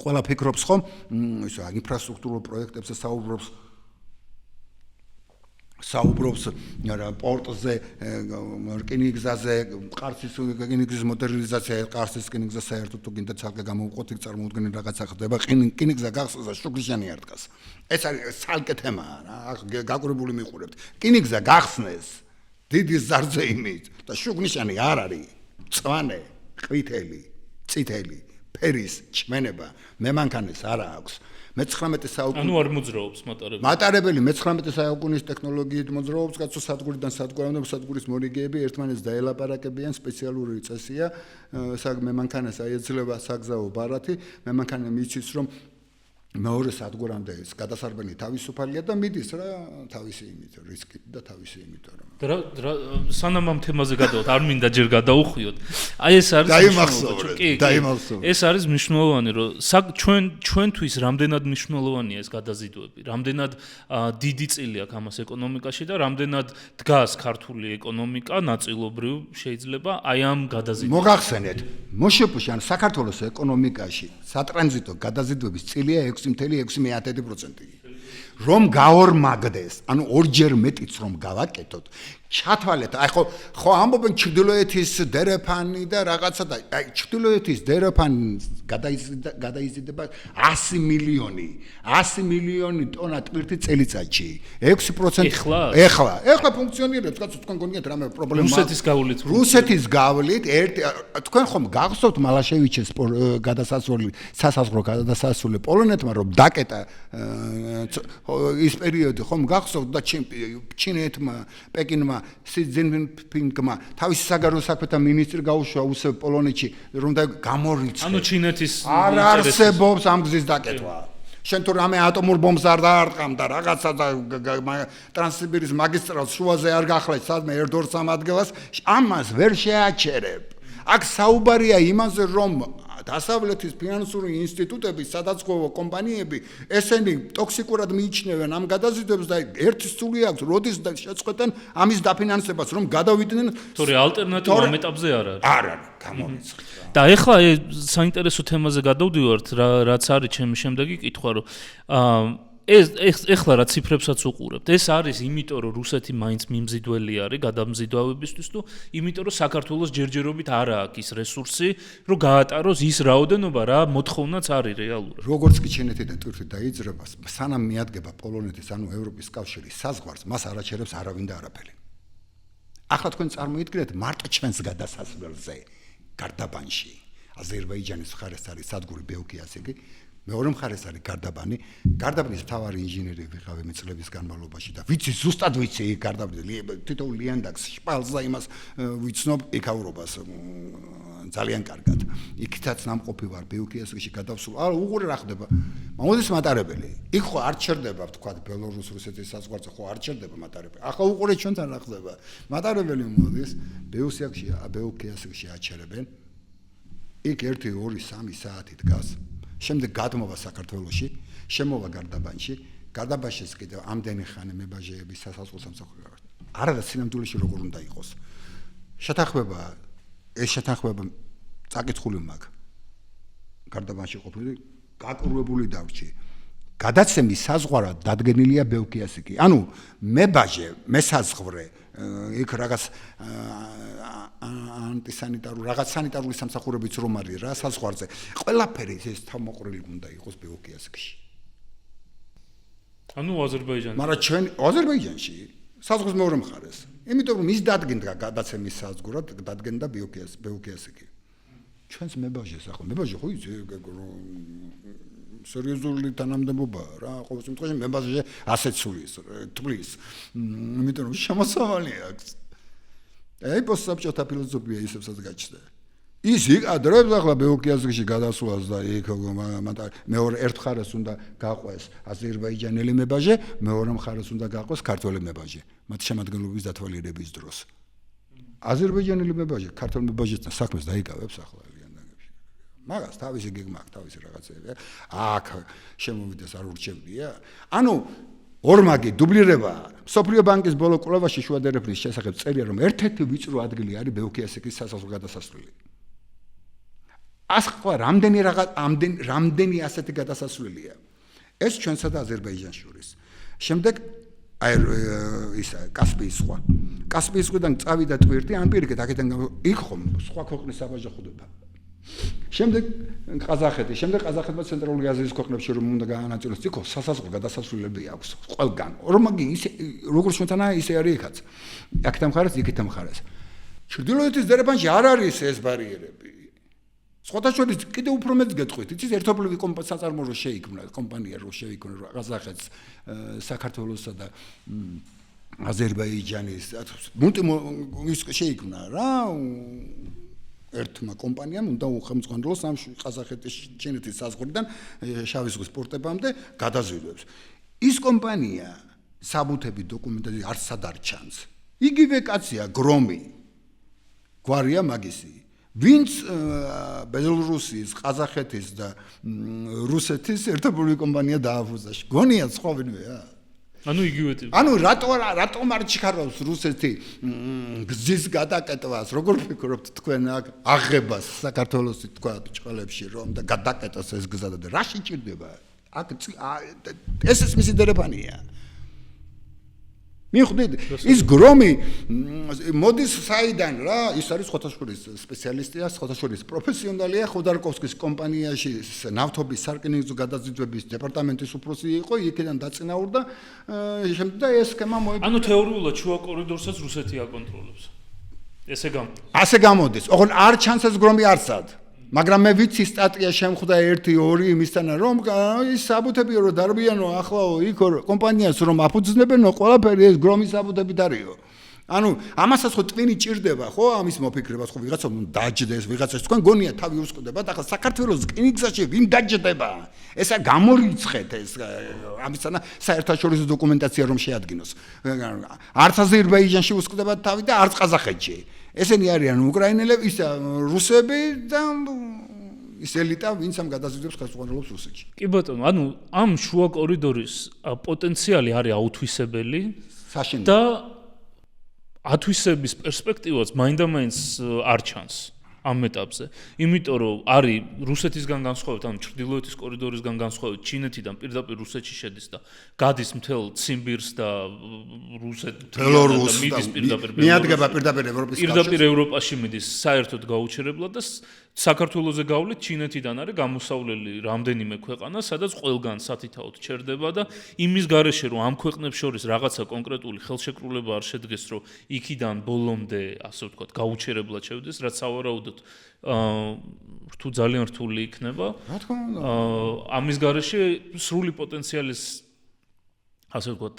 ყველა ფიქრობს ხო ისე ინფრასტრუქტურულ პროექტებზე საუბრობს რა პორტზე, რკინიგზაზე, ყარსის რკინიგზის მოდერნიზაცია, ყარსის რკინიგზა საერთოდ თუ გინდა ცალკე გამოვყოთ, იქ წარმოუდგენელი რაღაცა ხდება, რკინიგზა გახსოვს და შუქრიშიანი არ დგას. ეს არის ცალკე თემაა რა, გაკურებული მიყურებთ. რკინიგზა გახსნეს დიდი ზარზე იმით და შუქრიშიანი არ არის, წვანე, ყვითელი, წითელი, ფერის ჭმენება, მემანქანეს არ აქვს. მე-19 საუკუნის ანუ არ მოძრაობს მატარებელი. მატარებელი მე-19 საუკუნის ტექნოლოგიით მოძრაობს, კაცო სადგურიდან სადგურამდე სადგურის მორიგეები ერთმანეთს დაელაპარაკებიან, სპეციალური წესია, მემანქანეს აეძლევა საგზაო ბარათი, მემანქანა მიცის რომ მეორე სადგურამდე ეს გადასარბენი თავისუფალია და მიდის რა თავისი იმით, რისკით და თავისი იმით რომ სანამ ამ თემაზე გადავთ, არ მინდა ჯერ გადაუხვიოთ. აი ეს არის დაიმახსოვრეთ. ეს არის მნიშვნელოვანი, რომ ჩვენთვის რამდენად მნიშვნელოვანია ეს გადაზიდვები, რამდენად დიდი წილი აქვს ამას ეკონომიკაში და რამდენად დგას ქართული ეკონომიკა ნაწილობრივ შეიძლება აი ამ გადაზიდვებში. მოგახსენეთ, მოშეპუში ან საქართველოს ეკონომიკაში სატრანზიტო გადაზიდვების წილია 6.6%. რომ გაორმაგდეს, ანუ ორჯერ მეტიც რომ გავაკეთოთ, ჩათვალეთ, აი ხო ამბობენ ჩრდილოეთის დერეფანი და რაღაცა და აი ჩრდილოეთის დერეფანი გადაიზიდება 100 მილიონი ტონა ტვირთი წელიწადში. 6% ეხლა ფუნქციონირებს, კაცო თქვენ გონიათ რამე პრობლემა. რუსეთის გავლით თქვენ ხომ გახსოვთ მალაშევიჩის სასაზღვრო გადასასვლელი პოლონეთმა რომ დაკეტა ის პერიოდი ხომ გახსოვთ და ჩინეთმა, პეკინმა სი ძინპინგმა თავისი საგარეო საქმეთა მინისტრი გაუშვა უსე პოლონეთში რომ და გამორიცხეს. ანუ ჩინეთის არ არსებობს ამ გზის დაკეტვა. შენ თუ რამე ატომურ ბომბს არ დაარტყამ და რაღაცა და ტრანსსიბირის მაგისტრალს შუაზე არ გახლავთ სადმე ერთ-ორ-სამ ადგილას, ამას ვერ შეაჩერებ. აქ საუბარია იმაზე რომ დასავლეთის ფინანსური ინსტიტუტები, სადაზღვევო კომპანიები, ესენი ტოქსიკურად მიიჩნევენ ამ გადაზიდვებს და ერთი სული აქვს, როდის შეწყვეტენ ამის დაფინანსებას, რომ გადავიდნენ. თორე ალტერნატივა ამ ეტაპზე არ არის. არ არის, გამორიცხეთ. და ეხლა საინტერესო თემაზე გადავდივართ, რაც არის ჩემი შემდეგი კითხვა, რომ ეხლა რა ციფრებსაც უყურებთ. ეს არის იმიტომ, რომ რუსეთი მაინც მიმზიდველი არის გადამზიდვავებისთვის თუ იმიტომ, რომ საქართველოს ჯერჯერობით არ აქვს ის რესურსი, რომ გაატაროს ის რაოდენობა, რა მოთხოვნაც არის რეალურად. როგორც კი ჩინეთიდან ტვირთი დაიძრება, სანამ მიადგება პოლონეთის ანუ ევროპის კავშირის საზღვარს, მას არ აჩერებს არავინ და არაფერი. ახლა თქვენ წარმოიდგინეთ მარტო ჩვენს გადასასვლელზე გარდაბანში აზერბაიჯანის მხარეს არის სადგური ბეოკეასიგი, მეორე მხარეს არის გარდაბანი. გარდაბნის მთავარი ინჟინერი ვიყავი წლების განმავლობაში და ვიცი ზუსტად ვიცი გარდაბნის თითოეულ ლიანდაგს შპალს და იმას ვიცნობ ეკაურობას ძალიან კარგად. იქითაც ნამყოფი ვარ ბეოკეასიაში გადავსულ. არა უყურე რა ხდება. მოდის მატარებელი. იქ ხო არ ჩერდება თქვა ბელორუს-რუსეთის საზღვარზე ხო არ ჩერდება მატარებელი. ახლა უყურე ჩვენთან რა ხდება. მატარებელი მოდის ბეოკეასაში აჩერებენ. იქ 1-2-3 საათი დგას. შემდეგ გადმოვა საქართველოში, შემოვა გარდაბანში, გარდაბანშიც კიდევ ამდენი ხანი მებაჟეები სასაზღვრო სამსახური. არადა სინამდვილეში როგორ უნდა იყოს. ეს შეთანხმება წაკითხული მაქვს. გარდაბანში ყოფილი, გაკურვებული დავრჩი. გადაცემის საზღვარად დადგენილია ბეოკეასიკი. ანუ მებაჟე, მესაზღვრე, იქ რაღაც ანტისანიტარული რაღაც სანიტარული სამსახურებიც რომ არის რა საზღვარზე. ყველაფერი ეს თავმოყრილი უნდა იყოს ბეოკეასკში. ანუ აზერბაიჯანში. მაგრამ ჩვენ აზერბაიჯანში საზღვრის მეორე მხარეს. იმიტომ რომ ის დადგენდა გადაცემის საზღვრად, დადგენდა ბეოკეასკი. ჩვენს მებაჟეს ახლა მებაჟე ხო იცი სერიოზული თანამდებობა რა ყოველ შემთხვევაში მებაჟე ასეთ სულის თვლის. იმიტომ რომ შემოსავალი აქვს. აი პოსტსაბჭოთა ფილოსოფია ისევსაც გაჩნდა. ის იკადრებს ახლა ბეოკეაზიაში გადასვლას და იქ მეორე ერთ მხარეს უნდა გაყვეს აზერბაიჯანელი მებაჟე, მეორე მხარეს უნდა გაყვეს ქართველი მებაჟე, მათ შემადგენლობის დათვალიერების დროს. აზერბაიჯანელი მებაჟე ქართველ მებაჟესთან საქმეს დაიკავებს ახლა ლიანდაგებში. მაგას თავისი გეგმა აქვს, თავისი რაღაცები. აქ შემოვიდეს არ ურჩევნია. ანუ ორმაგი დუბლირება. სოფლიო ბანკის ბოლო კვლევაში შუადერეფნის შესახებ წერია, რომ ერთ-ერთი ვიწრო ადგილი არის ბეოკეაზეთის სასაზღვრო გადასასვლელი. ასხვა რამდენი ასეთი გადასასვლელია. ეს ჩვენსა და აზერბაიჯანს შორის. შემდეგ აი ისა კასპიის ზღვა. კასპიის ზღვიდან წავიდა ტვირთი, ან პირიქით აქედან იქ ხომ სხვა ქვეყნის საბაჟო ხვდება. შემდეგ ყაზახეთი, შემდეგ ყაზახეთმა ცენტრალური აზიის ქვეყნებში რომ უნდა გაანაწილოს იქ სასაზღვრო გადასასვლელები აქვს ყველგან. ორმაგი ისე როგორც ჩვენთანაა ისე არის იქაც. აქედან მხარეს, იქიდან მხარეს. ჩრდილოეთის დერეფანში არ არის ეს ბარიერები. სხვათა შორის კიდევ უფრო მეც გეტყვით, იცით ერთობლივი საწარმო რო შეიქმნა, კომპანია რო შეიქმნა ყაზახეთს, საქართველოსსა და აზერბაიჯანის ის შეიქმნა რა ერთმა კომპანიამ უნდა უხელმძღვანელოს ამ ყაზახეთის ჩინეთის საზღვრიდან შავი ზღვის პორტებამდე გადაზიდვებს. ის კომპანია საბუთები დოკუმენტები არც სადარ ჩანს. იგივე კაცია გრომი. გვარია მაგისი. ვინც ბელორუსიის, ყაზახეთის და რუსეთის ერთობლივი კომპანია დააფუძნა. გონია სხვა ვინმეა? ანუ იგივე ტიპი. ანუ რატომ არ ჩქარავს რუსეთი გზის გადაკეტვას? როგორ ფიქრობთ თქვენ აქ აღებას საქართველოს თქვა ჭყალებში რომ და გადაკეტოს ეს გზა და რა შეჭირდება? აქ ეს მისი დერეფანია. მიხვდით ის გრომი მოდის საიდან რა ის არის ხოთაშურის სპეციალისტია ხოთაშურის პროფესიონალია ხოდარკოვსკის კომპანიაში ნავთობის სარკინიგზო გადაზიდვების დეპარტამენტის უფროსი იყო იქიდან დაწინაურდა შემდეგ და ეს სქემა მოეწყო ანუ თეორიულად შუა კორიდორსაც რუსეთი აკონტროლებს ასე გამოდის ოღონდ არ ჩანს ეს გრომი არცად მაგრამ მე ვიცი სტატია შემხვდა 1-2 იმისთანა რომ ის საბუთებია რომ დარბიანო ახლაო იქ კომპანიას რომ აფუძნებენო ყველაფერი ეს გრომის საბუთებით არისო ანუ ამასაც ხო ტვინი ჭირდება ხო ამის მოფიქრებას ხო ვიღაცა დაჯდეს ვიღაცას თქვენ გონია თავი უსყდება და ახლა საქართველოს რკინიგზაში ვინ დაჯდება ესა გამორიცხეთ ეს ამისთანა საერთაშორისო დოკუმენტაცია რომ შეადგინოს არც აზერბაიჯანში უსყდება თავი და არც ყაზახეთში ესენი არიან უკრაინელები ის რუსები და ის ელიტა ვინც ამ გადაზიდვებს ხელმძღვანელობს რუსეთში კი ბატონო ანუ ამ შუა კორიდორის პოტენციალი არის აუთვისებელი და ათვისების პერსპექტივაც მაინდა-მაინც არ ჩანს ამ ეტაპზე. იმიტომ რომ არის რუსეთისგან განსხვავებით, ანუ ჩრდილოეთის კორიდორისგან განსხვავებით, ჩინეთიდან პირდაპირ რუსეთში შედის და გადის მთელ ციმბირს და რუსეთს მიდის პირდაპირ მიადგება პირდაპირ ევროპის პირდაპირ ევროპაში მიდის საერთოდ გაუჩერებლად და საქართველოზე გავლით ჩინეთიდან არის გამოსავლელი რამდენიმე ქვეყანა, სადაც ყველგან სათითაოდ ჩერდება და იმის გარეშე რომ ამ ქვეყნებს შორის რაღაცა კონკრეტული ხელშეკრულება არ შედგეს, რომ იქიდან ბოლომდე, ასე ვთქვათ, გაუჩერებლად შევიდეს, რაც სავარაუდოდ თუ ძალიან რთული იქნება. რა თქმა უნდა. ამის გარეშე სრული პოტენციალის ასე ვთქვათ,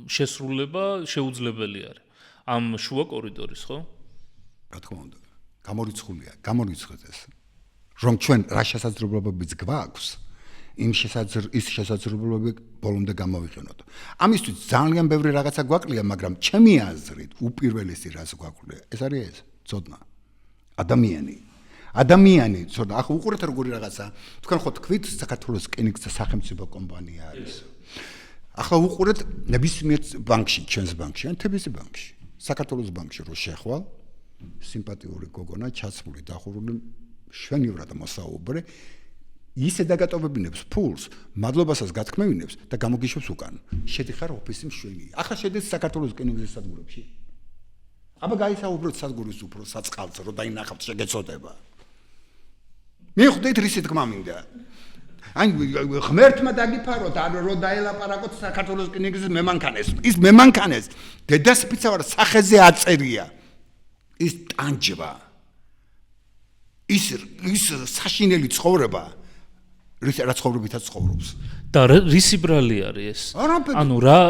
შესრულება შეუძლებელი არის. ამ შუა კორიდორის, ხო? რა თქმა უნდა. გამორიცხეთ ეს რომ ჩვენ რა შესაძლებლობებიც გვაქვს იმ შესაძლებლობები ბოლომდე გამოვიყენოთ ამისთვის ძალიან ბევრი რაღაცა გვაკლია მაგრამ ჩემი აზრით უპირველესი რაც გვაკლია ეს არის ეს ცოდნა ადამიანი ცოდნა ახლა უყურეთ როგორი რაღაცა თქვენ ხო თქვით საქართველოს რკინიგზა სახელმწიფო კომპანია არის ახლა უყურეთ ნებისმიერ ბანკში ჩვენს ბანკში ან თბილისის ბანკში საქართველოს ბანკში რო შეხვალ სიმპათიური გოგონა ჩაცმული დახურული შვენივრად მოსაუბრე ისე დაგატოვებინებს ფულს მადლობასაც გათქმევინებს და გამოგიშვებს უკან შედიხარ ოფისის მშვენი ახლა შედის საქართველოს რკინიგზის სადგურებში აბა გაისაუბროთ სადგურის უფრო საწყალს რომ დაინახავთ შეგეწოდება მიხვდით რისი თქმა მინდა აი ღმერთმა დაგიფაროთ არ რომ დაელაპარაკოთ საქართველოს რკინიგზის მემანქანეს ის მემანქანეს დედასპიცავარ სახეზე აწერია ის ტანჯვა ის საშინელი ცხოვრება რა ცხოვრებითაც ცხოვრობს. და რისი ბრალი არის ეს? არაფერი. ანუ რა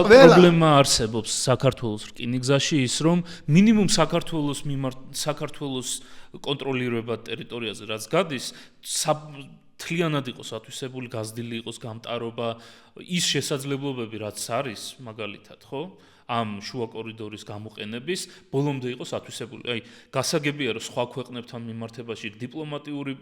პრობლემა არსებობს საქართველოს რკინიგზაში ის რომ მინიმუმ საქართველოს კონტროლირება ტერიტორიაზე რაც გადის თლიანად იყოს ათვისებული, გაზრდილი იყოს გამტარობა, ის შესაძლებლობები რაც არის მაგალითად, ხო? ამ შუა კორიდორის გამოყენების ბოლომდე იყოს ათვისებული. აი, გასაგებია რომ სხვა ქვეყნებთან მიმართებაში დიპლომატიური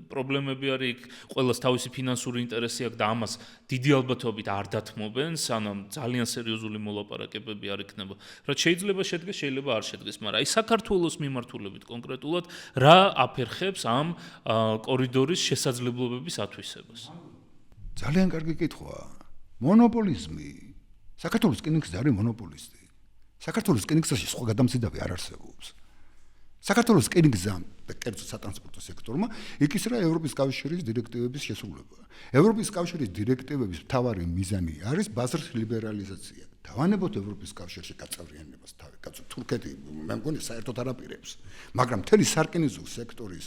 პრობლემები არის, იქ ყველას თავისი ფინანსური ინტერესი აქვს და ამას დიდი ალბათობით არ დათმობენ, სანამ ძალიან სერიოზული მოლაპარაკებები არ იქნება. რაც შეიძლება შედგეს, შეიძლება არ შედგეს, მაგრამ აი საქართველოს მიმართულებით კონკრეტულად რა აფერხებს ამ კორიდორის შესაძლებლობების ათვისებას? ძალიან კარგი კითხვაა. მონოპოლიზმი საქართველოს რკინიგზა არის მონოპოლისტი. საქართველოს რკინიგზაში სხვა გადამზიდავი არ არსებობს. საქართველოს რკინიგზა და კერძოდ სატრანსპორტო სექტორმა იკისრა ევროპის კავშირის დირექტივების შესრულება. ევროპის კავშირის დირექტივების მთავარი მიზანი არის ბაზრის ლიბერალიზაცია. დავანებოთ ევროპის კავშირში გაწევრიანებას თავი. კაცო თურქეთი მე მგონი საერთოდ არ აპირებს. მაგრამ მთელი სარკინიგზო სექტორის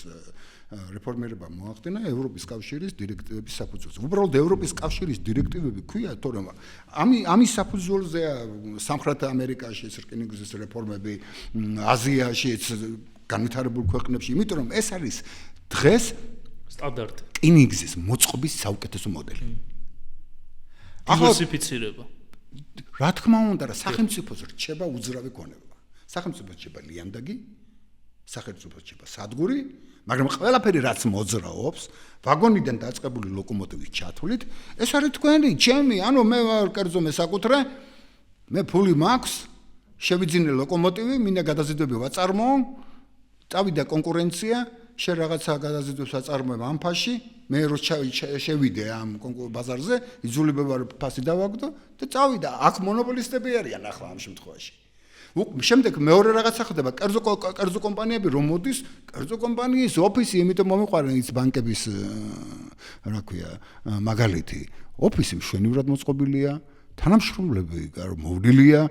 რეფორმირება მოახდინა ევროპის კავშირის დირექტივების საფუძველზე. უბრალოდ ევროპის კავშირის დირექტივები ქვია, თორემ ამის საფუძველზეა სამხრეთ ამერიკაში რკინიგზის რეფორმები, აზიაშიც განვითარებულ ქვეყნებში, იმიტომ რომ ეს არის დღეს სტანდარტი. რკინიგზის მოწყობის საუკეთესო მოდელი. დივერსიფიცირება. რა თქმა უნდა, რა სახელმწიფოს რჩება უძრავი გონება. სახელმწიფოს რჩება ლიანდაგი, სახელმწიფოს რჩება სადგური, მაგრამ ყველაფერი რაც მოძრაობს, ვაგონიდან დაწყებული ლოკომოტივის ჩათვლით, ეს არის თქვენი, ჩემი, ანუ მე ვარ კერძო მესაკუთრე, მე ფული მაქვს, შევიძინე ლოკომოტივი, მინდა გადაზიდვები ვაწარმოო, წავიდა კონკურენცია, შენ რაღაცა გადაზიდვებს აწარმოებ ამ ფასში, მე რო შევიდე ამ ბაზარზე, იძულებული ვარ ფასი დავაგდო და წავიდა. აქ მონოპოლისტები არიან ახლა ამ შემთხვევაში. შემდეგ მეორე რაღაცა ხდება, კერძო კომპანიები რომ მოდის, კერძო კომპანიის ოფისი, იმიტომ მომიყვარენ ის ბანკების რა ქვია, მაგალითი. ოფისი მშვენივრად მოწყობილია, თანამშრომლები მოვლილია,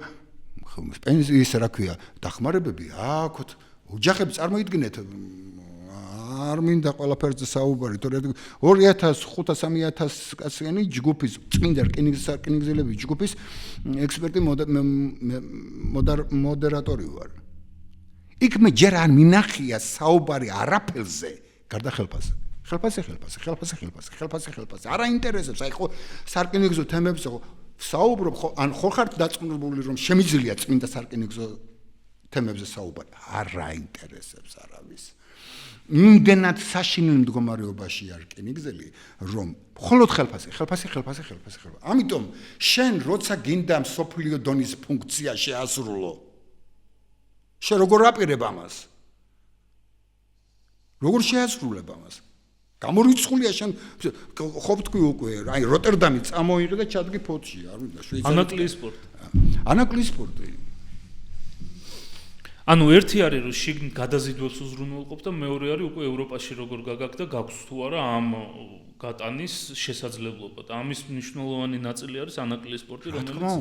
ის რა ქვია, დახმარებები აქვთ, ოჯახები წარმოიდგინეთ, არ მინდა ყველაფერზე საუბარი, თორემ 2500-3000 კაციანი ჯგუფის წმინდა რკინიგზელების ჯგუფის ექსპერტი მოდერატორი ვარ. იქ მე ჯერ არ მინახია საუბარი არაფერზე, გარდა ხელფასზე. ხელფასზე. არა ინტერესებს, აი ხო სარკინიგზო თემებზე საუბრობ, ან ხო ხართ დაწუნებული რომ შემიძლია წმინდა სარკინიგზო თემებზე საუბარი? არა ინტერესებს არავის. იმდენად საშინელ მდგომარეობაშია რკინიგზელი, რომ მხოლოდ ხელფასი. ამიტომ შენ როცა გინდა მსოფლიო დონის ფუნქცია შეასრულო, შენ როგორ აპირებ ამას? როგორ შეასრულებ ამას? გამორიცხულია შენ ხო თქვი უკვე, აი როტერდამი წამოიღე და ჩადგი ფოთში, არ მინდა შვეიცარიაში. ანაკლიის სპორტი. ანუ ერთი არის რომ შიგნ გადაზიდვებს უზრუნველყოფ და მეორე არის უკვე ევროპაში როგორ გაგაქვს და გაქვს თუ არა ამ გატანის შესაძლებლობა და ამის მნიშვნელოვანი ნაწილი არის ანაკლიის სპორტი, რომელიც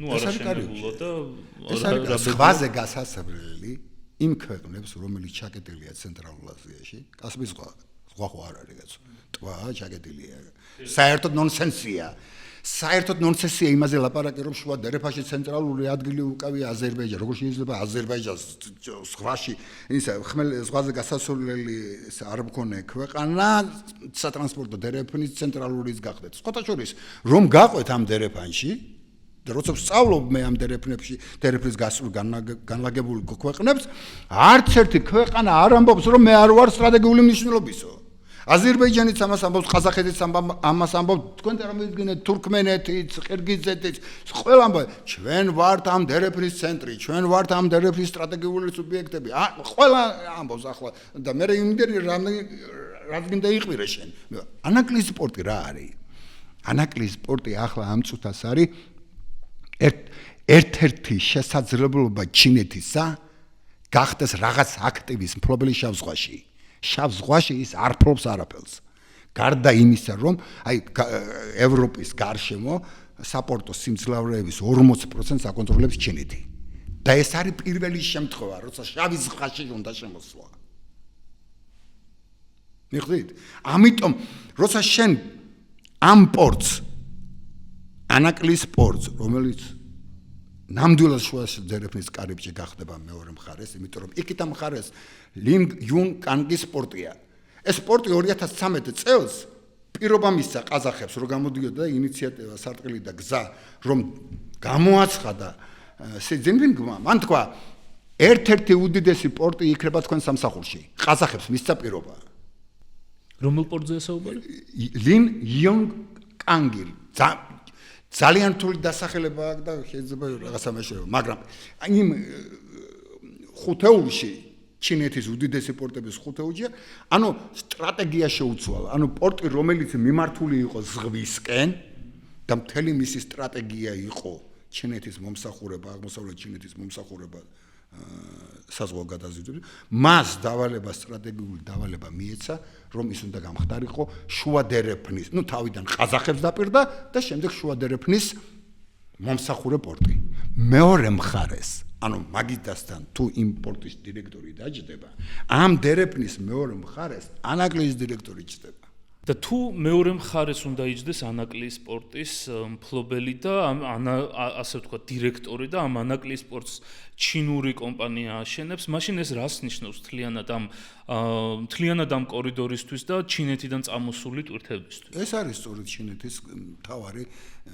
ნუ არაშენებულა და ეს არის ზღვაზე გასასვლელი იმ ქვეყნებს, რომელიც ჩაკეტილია ცენტრალურ აზიაში, კასპიის ზღვა ხო არ არის კაცო. ტბა ჩაკეტილია. საერთოდ ნონსენსია. საერთოდ ნონსენსია იმაზე ლაპარაკი რომ შუა დერეფაში ცენტრალური ადგილი უკავია აზერბაიჯანს. როგორ შეიძლება აზერბაიჯანს ზღვაში ისა ზღვაზე გასასვლელი არ მქონე ქვეყანა სატრანსპორტო დერეფნის ცენტრალურის გახდეთ. სხვათა შორის რომ გაყვეთ ამ დერეფანში და როცა ვსწავლობ მე ამ დერეფნის გასულ განლაგებულ ქვეყნებს, არც ერთი ქვეყანა არ ამბობს რომ მე არ ვარ სტრატეგიული მნიშვნელობისო. აზერბაიჯანიც ამას ამბობს, ყაზახეთიც ამას ამბობს, თქვენ წარმოიდგინეთ თურქმენეთიც, ყირგიზეთიც, ყველა ამბობს, ჩვენ ვართ ამ დერეფნის ცენტრი, ჩვენ ვართ ამ დერეფნის სტრატეგიული სუბიექტები. ყველა ამბობს ახლა და მე იმდენი რაც გინდა იყვირე შენ. ანაკლიის სპორტი რა არის? ანაკლიის სპორტი ახლა ამ წუთას არის ერთ-ერთი შესაძლებლობა ჩინეთისა გახდეს რაღაც აქტივის მფლობელი შავ ზღვაში. შავ ზღვაში ის არ ფლობს არაფერს. გარდა იმისა, რომ აი ევროპის გარშემო საპორტო სიმძლავრეების 40% აკონტროლებს ჩინეთი. და ეს არის პირველი შემთხვევა, როცა შავი ზღვაში უნდა შემოსვლა. მიხვდით? ამიტომ როცა შენ ამ პორტს ანაკლის პორტს, რომელიც ნამდვილად შუაში დერეფნის კარიბჭე გახდება მეორე მხარეს, იმიტომ რომ იქით ამ მხარეს ლინგ იუნ კანგის პორტია. ეს პორტი 2013 წელს პირობა მისცა ყაზახებს, რომ გამოდიოდა ინიციატივა სარტყელი და გზა, რომ გამოაცხადა სი ძინფინგმა, მან თქვა, ერთ-ერთი უდიდესი პორტი იქნება თქვენ სამსახურში. ყაზახებს მისცა პირობა. რომელ პორტზეა საუბარი? ლინ იუნ კანგი. ძალიან რთული დასახელება აქვს და შეიძლება რაღაცა მეშორება, მაგრამ იმ ხუთეულში ჩინეთის უდიდესი პორტების ხუთეულშია, ანუ სტრატეგია შეუცვალა. ანუ პორტი, რომელიც მიმართული იყო ზღვისკენ და მთელი მისი სტრატეგია იყო ჩინეთის მომსახურება, აღმოსავლეთ ჩინეთის მომსახურება საზღვაო გადაზიდვებით, მას დავალება სტრატეგიული დავალება მიეცა, რომ ის უნდა გამხდარიყო შუა დერეფნის, ну თავიდან ყაზახებს დაპირდა და შემდეგ შუა დერეფნის მომსახურე პორტი. მეორე მხარეს, ანუ მაგიდასთან თუ იმ პორტის დირექტორი დაჯდება, ამ დერეფნის მეორე მხარეს ანაკლის დირექტორი ჯდება. და თუ მეორე მხარეს უნდა იჯდეს ანაკლის პორტის მფლობელი და ასე ვთქვათ დირექტორი და ამ ანაკლის პორტს ჩინური კომპანია აშენებს, მაშინ ეს რას ნიშნავს მთლიანად ამ კორიდორისთვის და ჩინეთიდან წამოსული ტვირთებისთვის? ეს არის სწორედ ჩინეთის მთავარი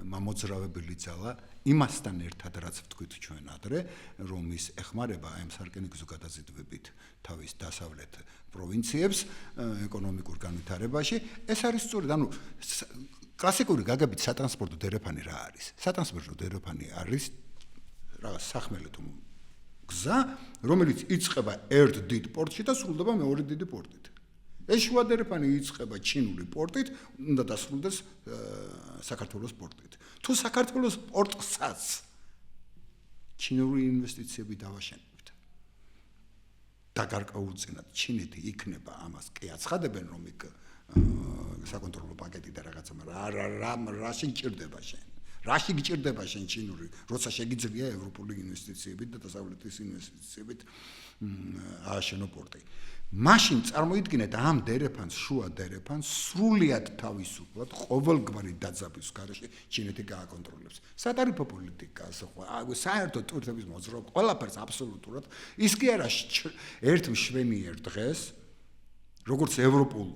მამოძრავებელი ძალა იმასთან ერთად, რაც ვთქვით ჩვენ ადრე, რომ ის ეხმარება ამ სარკინიგზო გადაზიდვებით თავის დასავლეთ პროვინციებს ეკონომიკურ განვითარებაში. ეს არის სწორედ, ანუ კლასიკური გაგებით სატრანსპორტო დერეფანი რა არის? სატრანსპორტო დერეფანი არის რაღაც სახმელი თუ გზა, რომელიც იწყება ერთ დიდ პორტში და სრულდება მეორე დიდი პორტით. ეს შუა დერეფანი იწყება ჩინური პორტით, უნდა დასრულდეს საქართველოს პორტით. თუ საქართველოს პორტსაც ჩინური ინვესტიციები დავაშენებთ და გარკვეულწილად ჩინეთი იქნება ამას კი აცხადებენ, რომ იქ საკონტროლო პაკეტი და რაღაცა, მაგრამ რაში გჭირდება შენ? რაში გჭირდება შენ ჩინური, როცა შეგიძლია ევროპული ინვესტიციებით და დასავლეთის ინვესტიციებით ააშენო პორტი. მაშინ წარმოიდგინეთ ამ დერეფანს, შუა დერეფანს სრულიად თავისუფლად ყოველგვარი დაძაბვის გარეშე ჩინეთი გააკონტროლებს. სატარიფო პოლიტიკას, საერთო ტვირთების მოძრაობა, ყველაფერს აბსოლუტურად. ის კი არა ერთ მშვენიერ დღეს, როგორც ევროპულ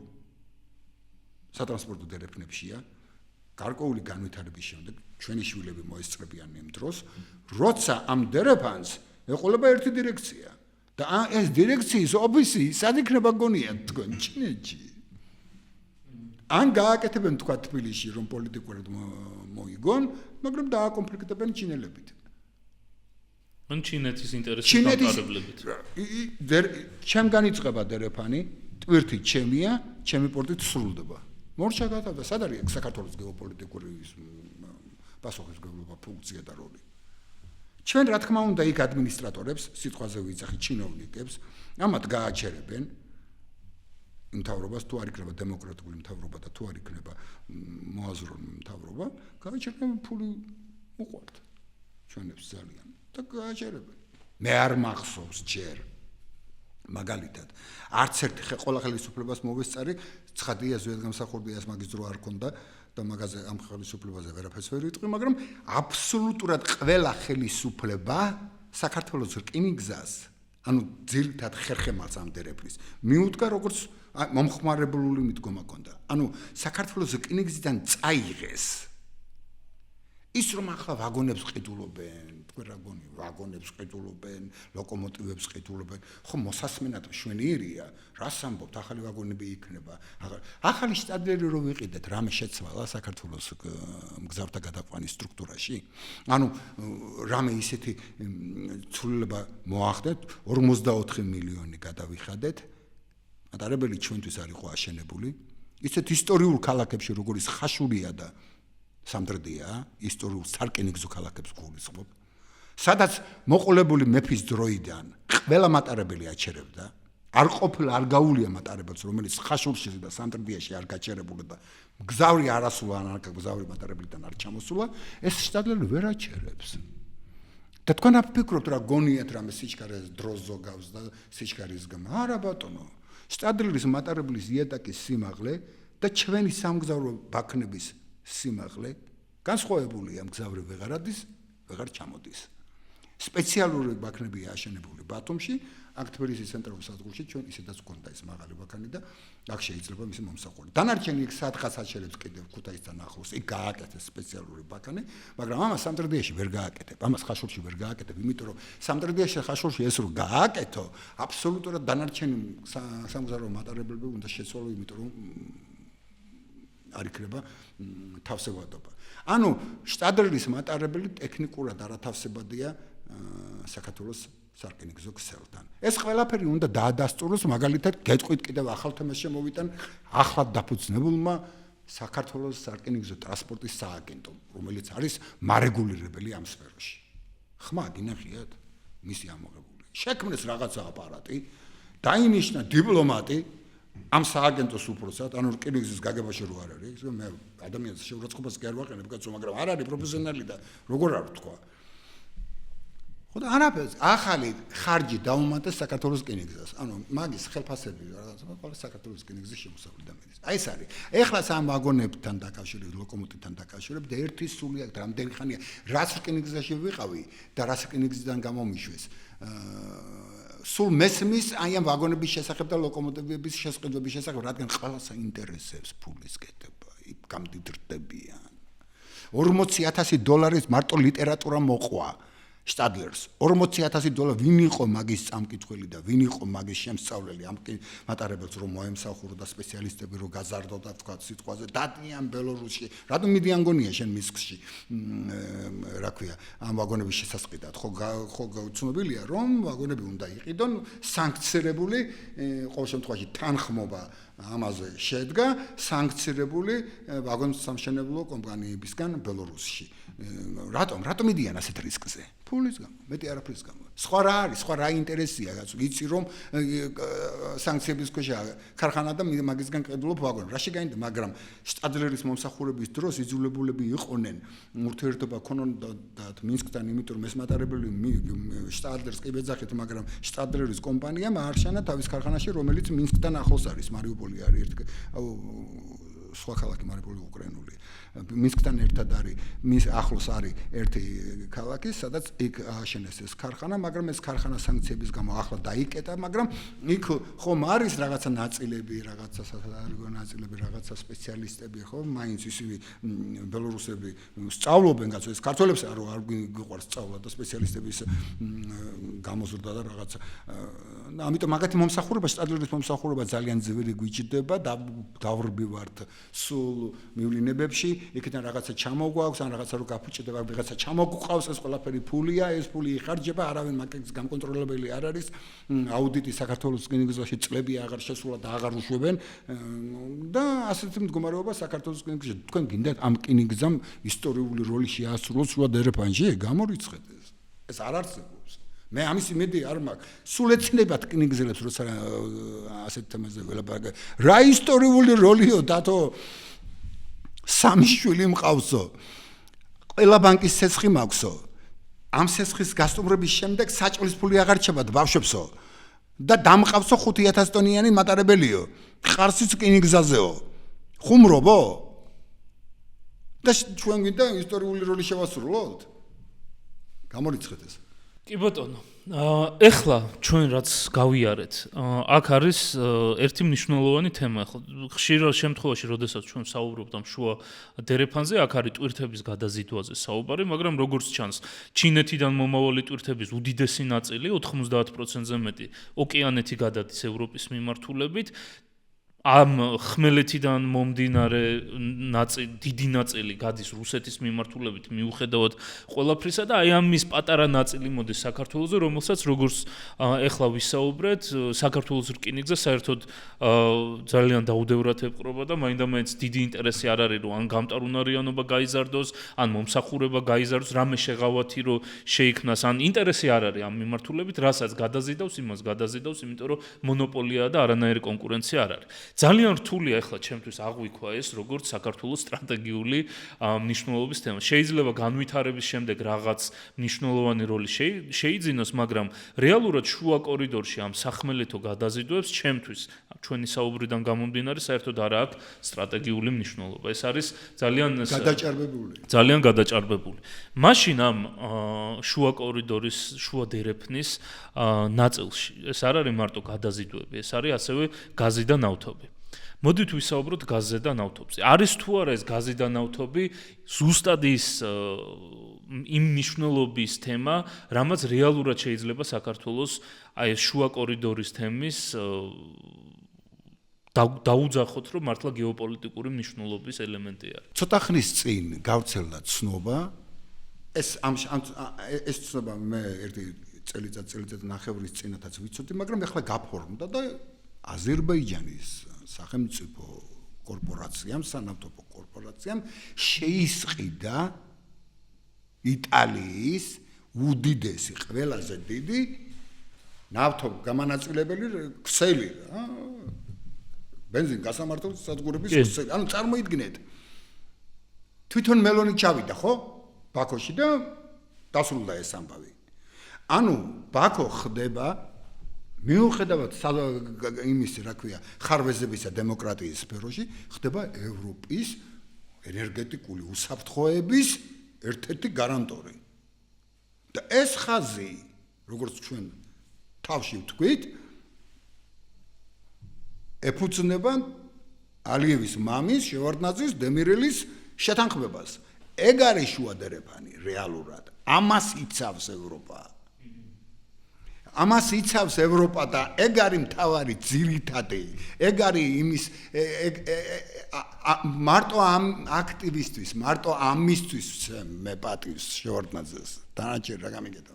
სატრანსპორტო დერეფნებშია, გარკვეული განვითარების შემდეგ ჩვენი შვილები მოესწრებიან იმ დროს, როცა ამ დერეფანს ეყოლება ერთი დირექცია. და ეს დირექციის ოფისი სად იქნება გონია თქვენ ჩინეთში? ან გააკეთებენ თქვა თბილისში, რომ პოლიტიკურად მოიგონ, მაგრამ დააკონფლიქტებენ ჩინელებით. ან ჩინეთის ინტერესის დამყარებლებით. ჩემგან იწყება დერეფანი, ტვირთი ჩემია, ჩემი პორტით სრულდება. მორჩა გათავდა, სად არის საქართველოს გეოპოლიტიკური პასუხისმგებლობა, ფუნქცია და როლი? ჩვენ რა თქმა უნდა იქ ადმინისტრატორებს, სიტყვაზე ვიძახი ჩინოვნიკებს, ამათ გააჩერებენ მთავრობას, თუ არ იქნება დემოკრატიული მთავრობა და თუ არ იქნება მოაზროვნე მთავრობა, გააჩერებენ ფული უყვართ ჩვენებს ძალიან და გააჩერებენ. მე არ მახსოვს ჯერ მაგალითად არც ერთი ყველა ხელისუფლებას მოვესწარი, ცხადია ზუსტად გამსახურდიას მაგის დრო არ ქონდა და მაგაზე ამ ხელისუფლებაზე ვერაფერს ვერ ვიტყვი, მაგრამ აბსოლუტურად ყველა ხელისუფლება საქართველოს რკინიგზას, ანუ ძირითად ხერხემალს ამ დერეფნის, მიუდგა როგორც მომხმარებლული მიდგომა ქონდა. ანუ საქართველოს რკინიგზიდან წაიღეს ის რომ ახლა ვაგონებს ყიდულობენ, თქვენ რა გონი, ვაგონებს ყიდულობენ, ლოკომოტივებს ყიდულობენ, ხო მოსასმენად მშვენიერია, რას ამბობთ, ახალი ვაგონები იქნება. ახალი შტაბლერი რო ვიყიდეთ, რამე შეცვალა საქართველოს მგზავრთა გადაყვანის სტრუქტურაში? ანუ რამე ისეთი ცვლილება მოახდეთ, 54 მილიონი გადავიხადეთ. მატარებელი ჩვენთვის არ იყო აშენებული. ისეთ ისტორიულ ქალაქებში, როგორც ხაშურია და სამდრდია, ისტორიულ სარკინიგზო ქალაქებს გულისხმობ, სადაც მოყოლებული მეფის დროიდან ყველა მატარებელი აჩერებდა, არ ყოფილა არ გაუულია მატარებელს, რომელიც ხაშურში და სამდრდიაში არ გაჩერებულა და გზავრი არასულა, ან გზავრი მატარებლიდან არ ჩამოსულა, ეს შტაბლერი ვერ აჩერებს. და თქვენ აფიქრობთ რა გონიათ რამე სიჩქარეს დროს ზოგავს და სიჩქარის გამა. არა ბატონო, შტადლერის მატარებლის იატაკის სიმაღლე და ჩვენი სამგზავრო ბაქნების სიმაღლე განსხვავებულია, მგზავრი ვეღარ ჩამოდის. სპეციალური ბაქნებია აშენებული ბათუმში, აქ თბილისის ცენტრალურ სადგურში ჩვენ ისედაც გვქონდა ეს მაღალი ბაქანი და აქ შეიძლება მისი მომსახურება. დანარჩენი იქ სათხას აჩერებს კიდევ ქუთაისთან ახლოს, იქ გააკეთეს სპეციალური ბაქანი, მაგრამ ამას სამტრედიაში ვერ გააკეთებ, ამას ხაშურში ვერ გააკეთებ, იმიტომ რომ სამტრედიაში ხაშურში ეს რო გააკეთო, აბსოლუტურად დანარჩენი სამგზავრო მატარებლები უნდა შეცვალო, იმიტომ რომ არ იქნება თავსებადობა. ანუ შტადლერის მატარებელი ტექნიკურად არათავსებადია საქართველოს სარკინიგზო ქსელთან. ეს ყველაფერი უნდა დაადასტუროს, მაგალითად, გეტყვით კიდევ ახალ თემას შემოვიტან ახლად დაფუძნებულმა საქართველოს სარკინიგზო ტრანსპორტის სააგენტომ, რომელიც არის მარეგულირებელი ამ სფეროში. ხმა გინახიათ მისი ამოღებული. შექმნეს რაღაცა აპარატი, დაინიშნა დიპლომატი ამ სააგენტოს უფროსად, ანუ რკინიგზის გაგებაში რო არ არის, მე ადამიანს შეურაცხყოფას კი არ ვაყენებ, კაცო, მაგრამ არ არის პროფესიონალი და როგორ არ ვთქვა. ხო და არაფერს ახალი ხარჯი დაუმატეს საქართველოს რკინიგზას. ანუ მაგის ხელფასები რაღაცა ყველა საქართველოს რკინიგზის შემოსავლიდან მიდის. აი ეს არის. ეხლა სამ ვაგონებთან დაკავშირებით, ლოკომოტივთან დაკავშირებით ერთი სული აქვს, რამდენი ხანია რას რკინიგზაში ვიყავი და რას რკინიგზიდან გამომიშვეს. სულ მესმის აი ამ ვაგონების შესახებ და ლოკომოტივების შესყიდვების შესახებ, რადგან ყველას აინტერესებს ფულის კეთება, გამდიდრდებიან. $40,000 მარტო ლიტერატურა მოყვა შტადლერს. $40,000 ვინ იყო მაგის წამკითხველი და ვინ იყო მაგის შემსწავლელი ამ მატარებელს რომ მოემსახურო და სპეციალისტები რო გაზარდოდა თქვა სიტყვაზე დადიან ბელორუსში. რატომ მიდიან გონია შენ მისკში? რა ქვია, ამ ვაგონების შესასყიდად. ხო ცნობილია რომ ვაგონები უნდა იყიდონ სანქცირებული, ყოველ შემთხვევაში თანხმობა ამაზე შედგა სანქცირებული ვაგონსამშენებლო კომპანიებისგან ბელორუსში. რატომ მიდიან ასეთ რისკზე? ფულის გამო, მეტი არაფრის გამო. სხვა რა არის, სხვა რა ინტერესია, კაცო, იცი რომ სანქციების ქვეშა ქარხანა და მაგისგან ყიდულობ ვაგონი. რაში გაინდა, მაგრამ შტადლერის მომსახურების დროს იძულებულები იყვნენ ურთიერთობა ქონოდათ მინსკთან, იმიტომ რომ ეს მატარებელი შტადლერს კი ბეძახეთ, მაგრამ შტადლერის კომპანიამ აარშანა თავის ქარხანაში, რომელიც მინსკთან ახლოს არის, მარიუპოლი არის ერთი, სხვა ქალაქი მარიუპოლი უკრაინული. მინსკთან ერთად არის, მის ახლოს არის ერთი ქალაქი, სადაც იქ ააშენეს ეს ქარხანა, მაგრამ ეს ქარხანა სანქციების გამო ახლა დაიკეტა, მაგრამ იქ ხომ არის რაღაცა ნაწილები, რაღაცა სასარგებლო ნაწილები, რაღაცა სპეციალისტები, ხო, მაინც ისინი ბელორუსები სწავლობენ, კაცო, ეს ქართველებს არ გიყვარს სწავლა და სპეციალისტების გამოზრდა და რაღაცა. ამიტომ მაგათი მომსახურება, შტადლერის მომსახურება ძალიან ძვირი გვიჭდება და დავრბივართ სულ მივლინებებში. იქიდან რაღაცა ჩამოგვაქვს, ან რაღაცა რო გაფუჭდება, რაღაცა ჩამოგყავს, ეს ყველაფერი ფულია, ეს ფული იხარჯება, არავინ მაგის გამკონტროლებელი არ არის. აუდიტი საქართველოს რკინიგზაში წლები აღარ შესულა და აღარ უშვებენ და ასეთი მდგომარეობა საქართველოს რკინიგზაში. თქვენ გინდათ ამ რკინიგზამ ისტორიული როლი შეასრულოს შუა ერეფანში, გამორიცხეთ ეს. ეს არ არსებობს. მე ამის იმედი არ მაქვს. სულ ეცინებათ რკინიგზელებს, როცა ასეთ თემაზე ველაპარაკე. რა ისტორიული როლიო დათო? სამი შვილი მყავსო, ყველა ბანკის ცეცხლი მაქვსო, ამ ცეცხლის გასტუმრების შემდეგ საჭმლის ფული აღარ რჩებათ ბავშვებსო და დამყავსო 5,000 ტონიანი მატარებელიო, ხარსიც რკინიგზაზეო, ხუმრობო? და ჩვენ გვინდა ისტორიული როლი შევასრულოთ? გამორიცხეთ ეს. კი ბატონო, ეხლა ჩვენ რაც გავიარეთ, აქ არის ერთი მნიშვნელოვანი თემა. ხშირ შემთხვევაში, როდესაც ჩვენ საუბრობთ ამ შუა დერეფანზე, აქ არის ტვირთების გადაზიდვაზე საუბარი, მაგრამ როგორც ჩანს, ჩინეთიდან მომავალი ტვირთების უდიდესი ნაწილი, 90%-ზე მეტი, ოკეანეთი გადადის ევროპის მიმართულებით. ამ ხმელეთიდან მომდინარე დიდი ნაწილი გადის რუსეთის მიმართულებით მიუხედავად ყველაფრისა და აი ამის პატარა ნაწილი მოდის საქართველოზე, რომელსაც როგორც ეხლა ვისაუბრეთ, საქართველოს რკინიგზა საერთოდ ძალიან დაუდევრად ეპყრობა და მაინდა-მაინც დიდი ინტერესი არ არის, რომ ან გამტარუნარიანობა გაიზარდოს, ან მომსახურება გაიზარდოს, რამე შეღავათი რო შეიქმნას, ან ინტერესი არ არის ამ მიმართულებით, რასაც გადაზიდავს, იმას გადაზიდავს, იმიტომ რომ მონოპოლია და არანაირი კონკურენცია არ არის. ძალიან რთულია ახლა ჩემთვის აღვიქვა ეს როგორც საქართველოს სტრატეგიული მნიშვნელობის თემა. შეიძლება განვითარების შემდეგ რაღაც მნიშვნელოვანი როლი შეიძინოს, მაგრამ რეალურად შუა კორიდორში ამ სახმელეთო გადაზიდვებს ჩემთვის ჩვენი საუბრიდან გამომდინარე საერთოდ არ აქვს სტრატეგიული მნიშვნელობა. ეს არის ძალიან გადაჭარბებული. მაშინ ამ შუა კორიდორის, შუა დერეფნის ნაწილში ეს არ არის მარტო გადაზიდვები, ეს არის ასევე გაზი და ნავთობი. მოდით ვისაუბროთ გაზზე და ნავთობზე. არის თუ არა ეს გაზი და ნავთობი ზუსტად ის იმ მნიშვნელობის თემა, რამაც რეალურად შეიძლება საქართველოს აი ეს შუა კორიდორის თემის დაუძახოთ, რომ მართლა გეოპოლიტიკური მნიშვნელობის ელემენტი არის. ცოტა ხნის წინ გავრცელდა ცნობა, ეს ცნობა მე ერთი წელიწად ნახევრის წინათაც ვიცოდი, მაგრამ ახლა გაფორმდა და აზერბაიჯანის სახელმწიფო კორპორაციამ, სანავთობო კორპორაციამ შეისყიდა იტალიის უდიდესი, ყველაზე დიდი ნავთობ გამანაწილებელი ქსელი რა. ბენზინ გასამართლებელი სადგურების ქსელი. ანუ წარმოიდგინეთ. თვითონ მელონი ჩავიდა, ხო? ბაქოში და დასრულდა ეს ამბავი. ანუ ბაქო ხდება მიუხედავად იმის, რა ქვია, ხარვეზებისა დემოკრატიის სფეროში, ხდება ევროპის ენერგეტიკული უსაფრთხოების ერთ-ერთი გარანტორი. და ეს ხაზი, როგორც ჩვენ თავში ვთქვით, ეფუძნება ალიევის მამის, შევარდნაძის, დემირელის შეთანხმებას. ეგ არის შუა დერეფანი რეალურად. ამას იცავს ევროპა. ამას იცავს ევროპა და ეგ არის მთავარი ძირითადი. ეგ არის იმის მარტო ამ აქტივისტვის, მარტო ამისთვის მე პატივს შევარდნაძეს. დანარჩენი რა გამიგეთა?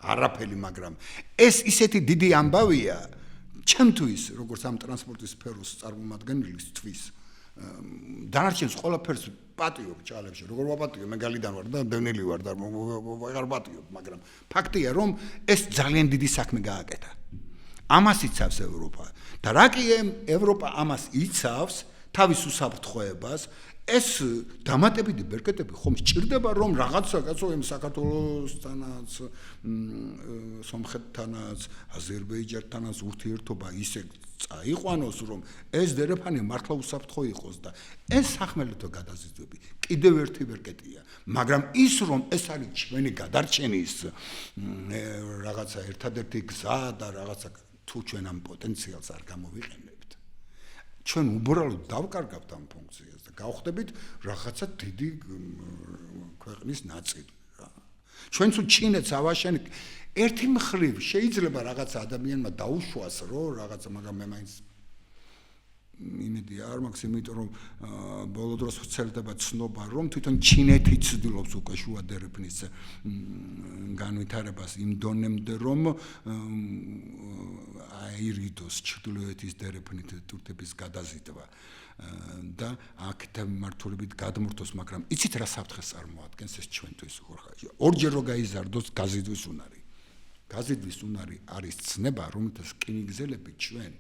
არაფერი, მაგრამ ეს ისეთი დიდი ამბავია ჩემთვის, როგორც ამ ტრანსპორტის სფეროს წარმომადგენლისთვის, დანარჩენს ყველაფერს პატიობ ჭალებში, როგორ ვაპატიო, მე გალიდან ვარ და დევნილი ვარ და ვეღარ პატიობ, მაგრამ ფაქტია, რომ ეს ძალიან დიდი საქმე გააკეთა. ამას იცავს ევროპა და რა კი ევროპა ამას იცავს, თავის უსაფრთხოებას, ეს დამატებითი ბერკეტები ხომ სჭირდება, რომ რაღაცა კაცო იმ საქართველოსთანაც, სომხეთთანაც, აზერბაიჯანთანაც ურთიერთობა ისე წაიყვანოს, რომ ეს დერეფანი მართლა უსაფრთხო იყოს და ეს სახმელეთო გადაზიდვები კიდევ ერთი ბერკეტია, მაგრამ ის რომ ეს არის ჩვენი გადარჩენის რაღაცა ერთადერთი გზა და რაღაცა თუ ჩვენ ამ პოტენციალს არ გამოვიყენებთ, ჩვენ უბრალოდ დავკარგავთ ამ ფუნქციას და გავხდებით რაღაცა დიდი ქვეყნის ნაწილი რა. ჩვენ თუ ჩინეთს ავაშენებთ ერთი მხრივ შეიძლება რაღაცა ადამიანმა დაუშვას რომ რაღაცა, მაგრამ მე მაინც იმედი არ მაქვს, იმიტომ რომ ბოლო დროს ვრცელდება ცნობა, რომ თვითონ ჩინეთი ცდილობს უკვე შუა დერეფნის განვითარებას იმ დონემდე, რომ აირიდოს ჩრდილოეთის დერეფნით თურქეთის გადაზიდვა და აქეთ მმართველობით გადმორთოს, მაგრამ იცით რა საფრთხეს წარმოადგენს ეს ჩვენთვის? ორჯერ რო გაიზარდოს გაზიდვის უნარი. გაზიდვის უნარი არის ცნება, რომელთა რკინიგზელები ჩვენ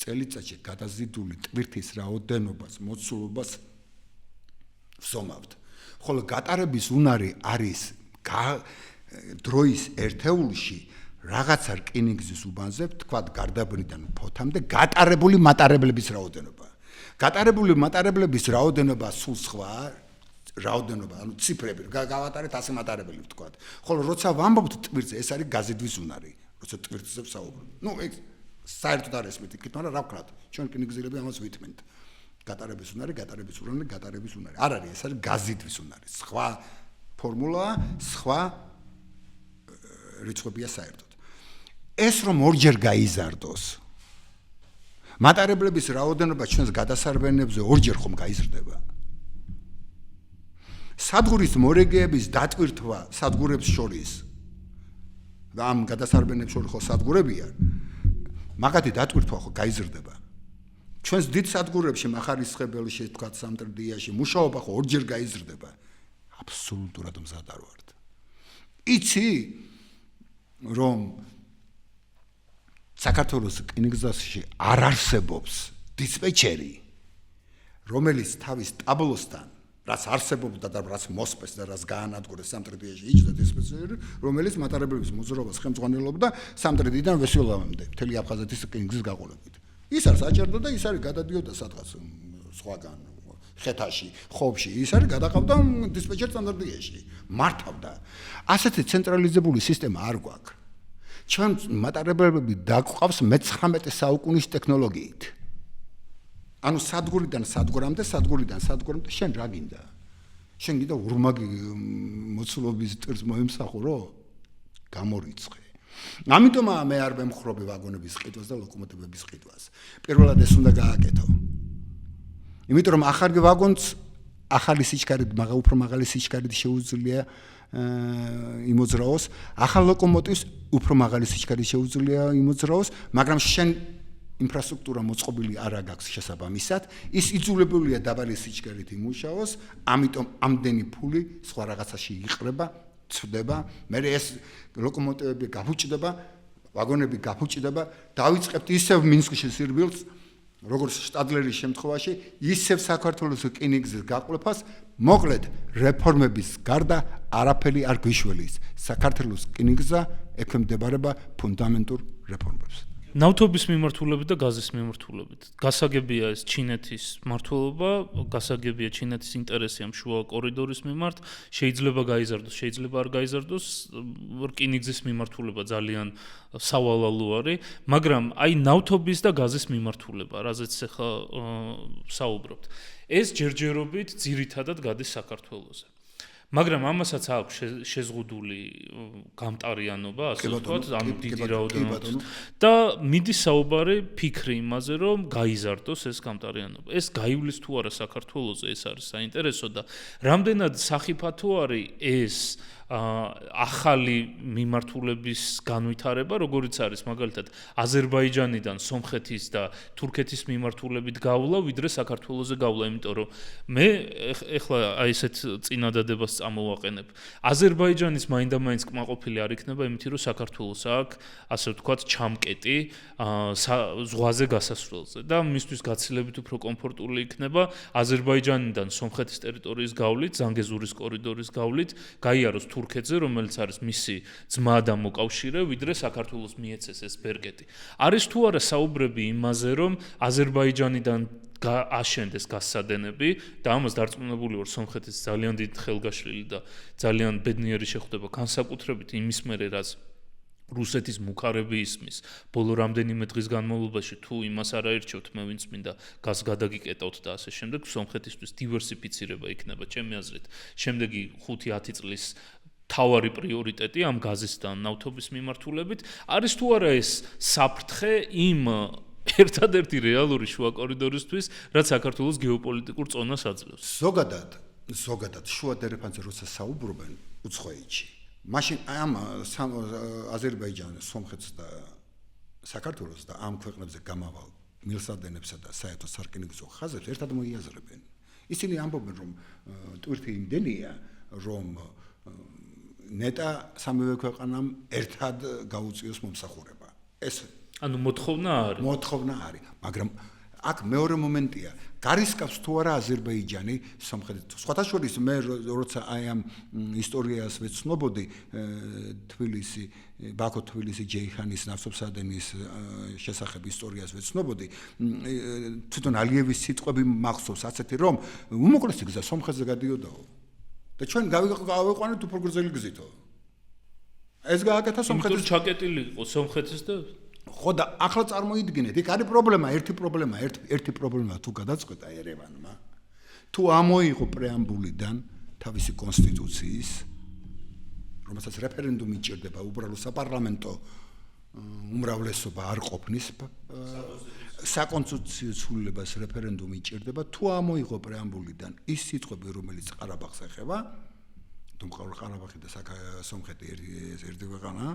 წელიწადში გადაზიდული ტვირთის რაოდენობას, მოცულობას ვსომავთ. ხოლო გატარების უნარი არის დროის ერთეულში რაღაცა რკინიგზის უბანზე, თქვათ გარდაბნიდან ფოთამდე გატარებული მატარებლების რაოდენობა. გატარებული მატარებლების რაოდენობა სულ სხვაა. რაოდენობა, ანუ ციფრები, გავატარეთ 100 მატარებელი ვთქვათ. ხოლო როცა ვამბობთ ტვირთზე, ეს არის გაზიდვის უნარი, როცა ტვირთზე ვსაუბრობ. ნუ ეგ საერთოდ არ ესმით იქით, მაგრამ რა ვქნათ, ჩვენ რკინიგზელები ამას ვითმენთ. გატარების უნარი, გატარების უნარი, გატარების უნარი. არ არის, ეს არის გაზიდვის უნარი. სხვა ფორმულაა, სხვა რიცხვებია საერთოდ. ეს რომ ორჯერ გაიზარდოს, მატარებლების რაოდენობა ჩვენს გადასარბენებზე ორჯერ ხომ გაიზრდება. სადგურის მორეგეების დატვირთვა სადგურებს შორის და ამ გადასარბენებს შორის ხო სადგურებია, მაგათი დატვირთვა ხო გაიზრდება. ჩვენს დიდ სადგურებში მახარისხებელში, თქვათ სამტრედიაში მუშაობა ხო ორჯერ გაიზრდება. აბსოლუტურად მზად არ ვართ. იცი რომ საქართველოს რკინიგზაში არ არსებობს დისპეჩერი, რომელიც თავის ტაბლოსთან რაც არსებობდა და რაც მოსპეს და რაც გაანადგურეს სამტრედიაში იჯდა დისპეჩერი, რომელიც მატარებლების მოძრაობას ხელმძღვანელობდა სამტრედიდან ვესიოლავამდე, მთელი აფხაზეთის რკინიგზის გაყოლებით. ის არის აჭერდა და ის არის გადადიოდა სადღაც სხვაგან ხეთაში, ხობში, ის არის გადაყავდა დისპეჩერ სტანდარტიაში, მართავდა. ასეთი ცენტრალიზებული სისტემა არ გვაქვს. ჩვენ მატარებლები დაგვყავს მე-19 საუკუნის ტექნოლოგიით. ანუ სადგურიდან სადგურამდე შენ რა გინდა? შენ გინდა ურმაგი მოცულობის ტირს მოემსახურო? გამორიცხე. ამიტომ მე არ ვემხრობი ვაგონების ყიდვას და ლოკომოტივების ყიდვას. პირველად ეს უნდა გააკეთო. იმიტომ რომ ახალი ვაგონს ახალი სიჩქარით, უფრო მაღალი სიჩქარით შეუძლია იმოძრაოს, ახალ ლოკომოტივს უფრო მაღალი სიჩქარით შეუძლია იმოძრაოს, მაგრამ შენ ინფრასტრუქტურა მოწყობილი არ აქვს შესაბამისად, ის იძულებულია დაბალი სიჩქარით იმუშაოს, ამიტომ ამდენი ფული სხვა რაღაცაში იყრება, ცვდება, მე ეს ლოკომოტივები გაფუჭდება, ვაგონები გაფუჭდება, დავიწყებთ ისევ მინსკის სირბილს, როგორც შტადლერის შემთხვევაში, ისევ საქართველოს რკინიგზის გაყოლებას, მოკლედ რეფორმების გარდა არაფერი არ გვიშველის. საქართველოს რკინიგზა ექვემდებარება ფუნდამენტურ რეფორმებს. ნავთობის მიმართულებით და გაზის მიმართულებით. გასაგებია ეს ჩინეთის მმართველობა, გასაგებია ჩინეთის ინტერესი ამ შუა კორიდორის მიმართ, შეიძლება გაიზარდოს, შეიძლება არ გაიზარდოს, რკინიგზის მიმართულება ძალიან სავალალო არის, მაგრამ აი ნავთობის და გაზის მიმართულება, რაზეც ახლა საუბრობთ. ეს ჯერჯერობით ძირითადად გადის საქართველოზე. მაგრამ ამასაც აქვს შეზღუდული გამტარიანობა, ასე ვთქვათ, ანუ დიდი რაოდენობით და მიდის საუბარი ფიქრი იმაზე, რომ გაიზარდოს ეს გამტარიანობა. ეს გაივლის თუ არა საქართველოზე, ეს არის საინტერესო და რამდენად სახიფათო არის ეს ახალი მიმართულების განვითარება, როგორიც არის მაგალითად აზერბაიჯანიდან სომხეთის და თურქეთის მიმართულებით გავლა, ვიდრე საქართველოზე გავლა, იმიტომ რომ მე ეხლა აი ესეთ წინადადებას წამოვაყენებ. აზერბაიჯანის მაინდა-მაინც კმაყოფილი არ იქნება, იმიტომ რომ საქართველოს აქვს, ასე ვთქვათ, ჩამკეტი ზღვაზე გასასვლელზე და მისთვის გაცილებით უფრო კომფორტული იქნება აზერბაიჯანიდან სომხეთის ტერიტორიის გავლით, ზანგეზურის კორიდორის გავლით, გაიაროს თურქეთზე, რომელიც არის მისი ძმა და მოკავშირე, ვიდრე საქართველოს მიეცეს ეს ბერგეტი. არის თუ არა საუბრები იმაზე, რომ აზერბაიჯანიდან აშენდეს გასადენები და ამას დარწმუნებული ვარ სომხეთის ძალიან დიდი ხელგაშლილი და ძალიან ბედნიერი შეხვდება განსაკუთრებით იმის მერე, რაც რუსეთის მუქარები ისმის ბოლო რამდენიმე დღის განმავლობაში თუ იმას არ აირჩევთ მე ვინც მინდა გას გადაგიკეტავთ და ასე შემდეგ სომხეთისთვის დივერსიფიცირება იქნება ჩემი აზრით შემდეგი 5-10 წლის თავარი პრიორიტეტი ამ გაზის და ნავთობის მიმართულებით არის თუ არა ეს საფრთხე იმ ერთადერთი რეალური შუა კორიდორისთვის რაც საქართველოს გეოპოლიტიკურ წონას აძლევს ზოგადად შუა დერეფანზე როცა საუბრობენ უცხოეთში მაშინ ამ აზერბაიჯანს, სომხეთს და საქართველოს და ამ ქვეყნებზე გამავალ მილსადენებსა და საერთო სარკინიგზო ხაზებს ერთად მოიაზრებენ. ისინი ამბობენ, რომ ტვირთი იმდენია, რომ ნეტა სამივე ქვეყანამ ერთად გაუწიოს მომსახურება. ეს ანუ მოთხოვნა არის, მაგრამ აქ მეორე მომენტია, გარისკავს თუ არა აზერბაიჯანი სომხეთით. სხვათა შორის მე როცა აი ამ ისტორიას ვეცნობოდი თბილისი, ბაქო-თბილისი ჯეიხანის ნავთობსადენის შესახებ ისტორიას ვეცნობოდი, თვითონ ალიევის სიტყვები მახსოვს ასეთი რომ უმოკლესი გზა სომხეთზე გადიოდაო. და ჩვენ გავიყვანეთ უფრო გრძელი გზითო. ეს გააკეთა სომხეთის ჩაკეტილი იყო სომხეთის და ხო და ახლა წარმოიდგინეთ, იქ არის პრობლემა, ერთი პრობლემა თუ გადაწყვეტა ერევანმა, თუ ამოიღო პრეამბულიდან თავისი კონსტიტუციის, რომელსაც რეფერენდუმი ჭირდება, უბრალო საპარლამენტო უმრავლესობა არ ყოფნის საკონსტიტუციო ცვლილებას რეფერენდუმი ჭირდება, თუ ამოიღო პრეამბულიდან ის სიტყვები, რომელიც ყარაბაღს ეხება, ყარაბაღი და სომხეთი ერთი ქვეყანა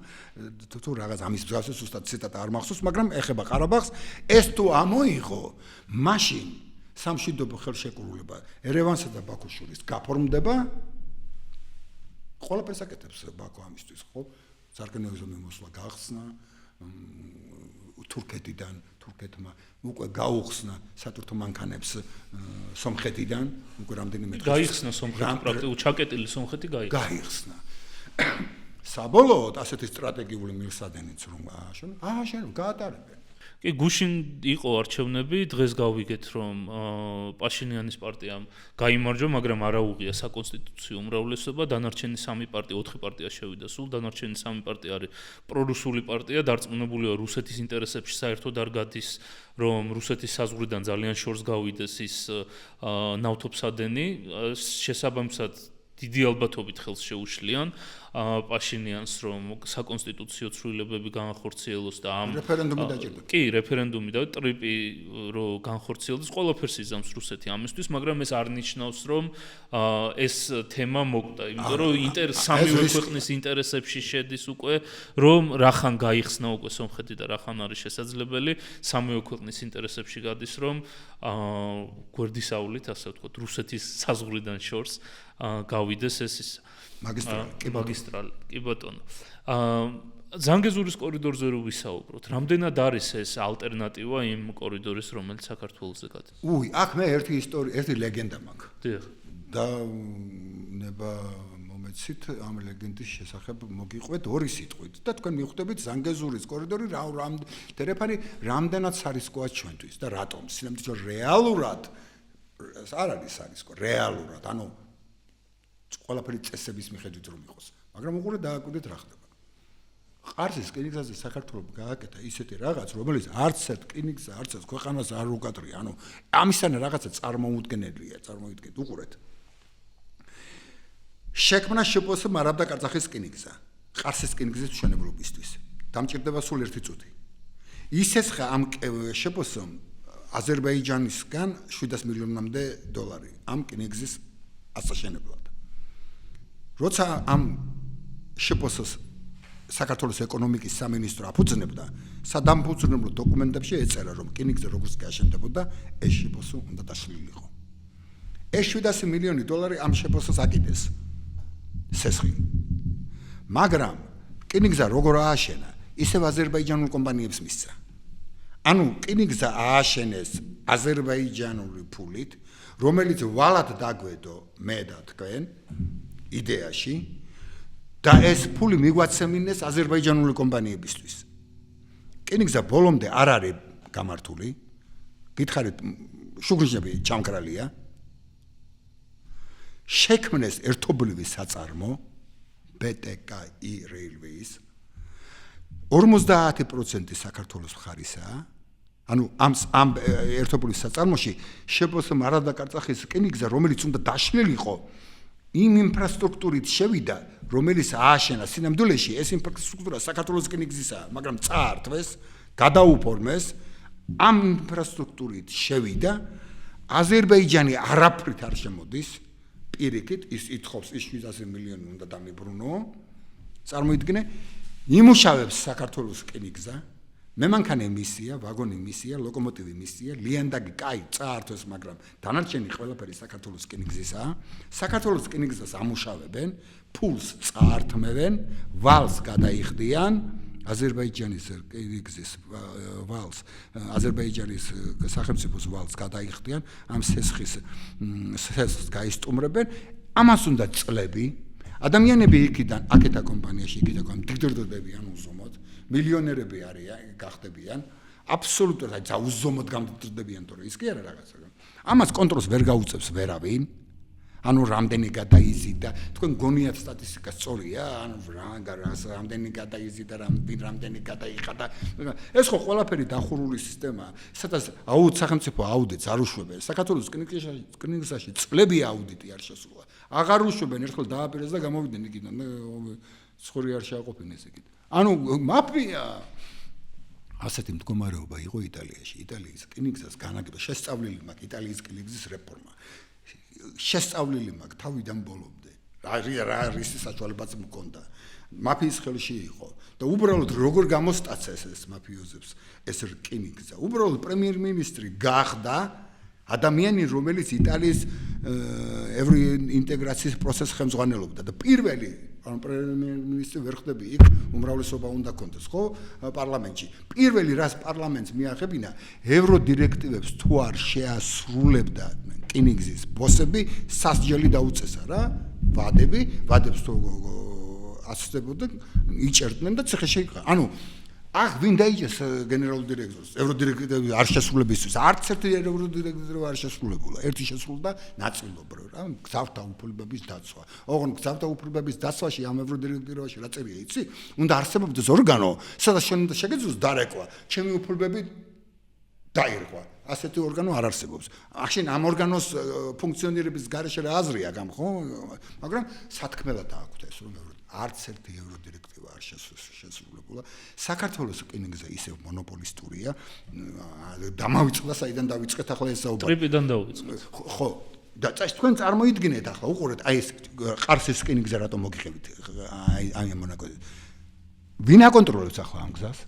თუ რაღაც ამის მსგავსი ზუსტად ციტატა არ მახსოვს, მაგრამ ეხება ყარაბაღს, ეს თუ ამოიღო, მაშინ სამშვიდობო ხელშეკრულება ერევანსა და ბაქოს შორის გაფორმდება, ყველაფერს აკეთებს ბაქო ამისთვის, ხო? სარკინიგზო მიმოსვლა გახსნა, თურქეთმა უკვე გაუხსნა სატვირთო მანქანებს სომხეთიდან, უკვე რამდენიმე დღეს გაიხსნა სომხეთი პრაქტიკულად ჩაკეტილი სომხეთი გაიხსნა. საბოლოოდ ასეთი სტრატეგიული მილსადენიც რომ ააშენო, გაატარებენ. კი, გუშინ იყო არჩევნები, დღეს გავიგეთ, რომ პაშინიანის პარტიამ გაიმარჯვა, მაგრამ არ აუღია საკონსტიტუციო უმრავლესობა, დანარჩენი 3 პარტია, 4 პარტია შევიდა სულ, დანარჩენი 3 პარტია არის პრორუსული პარტია, დარწმუნებულია რუსეთის ინტერესებში საერთოდ არ გადის, რომ რუსეთის საზღვრიდან ძალიან შორს გავიდეს ის ნავთობსადენი, შესაბამისად დიდი ალბათობით ხელს შეუშლიან პაშინიანს, რომ საკონსტიტუციო ცვლილებები განახორციელოს და ამ რეფერენდუმი დაჭირდა. კი, რეფერენდუმი და ტრიპი რო განხორციელდეს, ყველაფერს იზამს რუსეთი ამისთვის, მაგრამ ეს არ ნიშნავს, რომ ეს თემა მოკვდა, იმიტომ რომ სამივე ქვეყნის ინტერესებში შედის უკვე, რომ რახან გაიხსნა უკვე სომხეთი და რახან არის შესაძლებელი, სამივე ქვეყნის ინტერესებში გადის, რომ გვერდისავლით, ასე ვთქვათ, რუსეთის საზღვრიდან შორს გავიდეს ეს ის მაგისტრალი, კი ბატონო. ზანგეზურის კორიდორზე რო ვისაუბროთ, რამდენად არის ეს ალტერნატივა იმ კორიდორის, რომელიც საქართველოსზე გადის? აქ მე ერთი ლეგენდა მაქვს. დიახ. და ნება მომეცით ამ ლეგენდის შესახებ მოგიყვეთ 2 სიტყვით და თქვენ მიხვდებით ზანგეზურის კორიდორი რამდენად სარისკოა ჩვენთვის და რატომ? სინამდვილეში რეალურად არ არის სარისკო, რეალურად, ანუ ყველაფერი წესების მიხედვით რომ იყოს, მაგრამ უყურე დააკვირდეთ რა ხდება. ყარსის რკინიგზაზე საქართველოს გააკეთა ისეთი რაღაც, რომელიც არც ერთ რკინიგზა, არც ერთ ქვეყანას არ უკატრია, ანუ ამისთანა რაღაცა წარმოუდგენელია, წარმოიდგინეთ, უყურეთ. შექმნა შპოს მარაბდა კარწახის რკინიგზა, ყარსის რკინიგზის მშენებლობისთვის. დამჭირდება სულ 1 წუთი. ისეცხა ამ შპოს აზერბაიჯანისგან 700 მილიონამდე დოლარი ამ რკინიგზის ასაშენებლად. როცა ამ შპოს საქართველოს ეკონომიკის სამინისტრო აფუძნებდა, სადამფუძნებლო დოკუმენტებში ეწერა, რომ რკინიგზა როგორც გააშენდებოდა, ეს შპოს უნდა დაშლილიყო. ეს 700 მილიონი დოლარი ამ შპოს აკიდეს სესხი. მაგრამ რკინიგზა როგორ ააშენა, ისევ აზერბაიჯანულ კომპანიებს მისცა. ანუ რკინიგზა ააშენეს აზერბაიჯანული ფულით, რომელიც ვალად დაგვედო მე და თქვენ იდეაში და ეს ფული მიგვაცემინეს აზერბაიჯანული კომპანიებისთვის. რკინიგზა ბოლომდე არ არის გამართული. გითხარით, შუგრიჟები ჩამკრალია. შექმნეს ერთობლივი საწარმო BTK-i Railways 50% საქართველოს მხარისაა. ანუ ამ ერთობლივ საწარმოში შპოს მარაბდა კარწახის რკინიგზა, რომელიც უნდა დაშლილიყო, იმ ინფრასტრუქტურით შევიდა, რომელიც ააშენა სინამდვილეში ეს ინფრასტრუქტურა საქართველოს რკინიგზისაა, მაგრამ წაართვეს, გადაუფორმეს, ამ ინფრასტრუქტურით შევიდა, აზერბაიჯანი არაფრით არ შემოდის, პირიქით ის ითხოვს ის 700 მილიონი უნდა დამიბრუნო, წარმოიდგინე, იმუშავებს საქართველოს რკინიგზა, მემანქანე მისია, ვაგონი მისია, ლოკომოტივი მისია, ლიანდაგი კაი წაართვეს, მაგრამ დანარჩენი ყველაფერი საქართველოს რკინიგზისაა. საქართველოს რკინიგზას ამუშავებენ, ფულს წაართმევენ, ვალს გადაიხდიან, აზერბაიჯანის რკინიგზის ვალს, აზერბაიჯანის სახელმწიფოს ვალს გადაიხდიან, ამ სესხის გაისტუმრებენ, ამას უნდა წლები. ადამიანები აქეთა კომპანიაში იქიდან მდიდრდებიან უზომოდ, მილიონერები არიან, გახდებიან, აბსოლუტურად უზომოდ გამდიდრდებიან, თორე ის კი არა რაღაცა. ამას კონტროლს ვერ გაუწევს ვერავინ. ანუ რამდენი გადაიზიდა, თქვენ გონიათ სტატისტიკა სწორია, ანუ რამდენი გადაიზიდა, რამდენი გადაიხადა. ეს ხო ყველაფერი დახურული სისტემაა, სადაც სახელმწიფო აუდიტს არ უშვებენ. საქართველოს რკინიგზაში წლები აუდიტი არ შესულა. აღარ უშვებენ, ერთხელ დააპირეს და გამოვიდნენ იქიდან, ცხური არ შეაყოფინეს იქით. ანუ მაფია ასეთი მდგომარეობა იყო იტალიაში. იტალიის რკინიგზას განაგება შესწავლილი მაქვს იტალიის რკინიგზის რეფორმა. შესწავლილი მაქვს თავიდან ბოლომდე. რა არის საშუალებაც მქონდა. მაფიის ხელში იყო და უბრალოდ როგორ გამოსტაცეს ეს მაფიოზებს ეს რკინიგზა. უბრალოდ პრემიერ-მინისტრი გახდა ადამიანი, რომელიც იტალიის ევროინტეგრაციის პროცესს ხელმძღვანელობდა და პირველი პრემიერ-მინისტრი ვერ ხდები იქ უმრავლესობა უნდა კონდეს ხო პარლამენტში პირველი რას პარლამენტს მიაღებინა ევროდირექტივებს თუ არ შეასრულებდა რკინიგზის ბოსები სასჯელი დაუწესა რა ვადებს თუ ასწრებოდნენ იჭერდნენ და ციხეში ანუ ვინ დაიჭერს გენერალურ დირექტორს ევროდირექტივები არ შესრულებისთვის არც ერთი ევროდირექტივი არ შესრულებულა ერთი შესრულდა ნაწილობრივ რა გზავთა უფლებების დაცვა ოღონდ გზავთა უფლებების დაცვაში ამ ევროდირექტივაში რა წერია იცი უნდა არსებობდეს ორგანო სადაც შეგეძლოს დარეკვა ჩემი უფლებები დაირღვა ასეთი ორგანო არ არსებობს ახლა ამ ორგანოს ფუნქციონირების გარეშე რა აზრია გამ ხო მაგრამ სათქმელად აქვთ ეს რომ არც ერთი ევროდირექტივა არ შესრულებულა საქართველოს რკინიგზა ისევ მონოპოლისტურია დამავიწყდა საიდან დავიწყეთ ახლა ეს საუბარი ტრიპიდან დავიწყეთ ხო და თქვენ წარმოიდგინეთ ახლა უყურეთ აი ეს ყარსის რკინიგზა რატომ მოგიხებით აი ამ მონაკოზე ვინ აკონტროლებს ახლა ამ გზას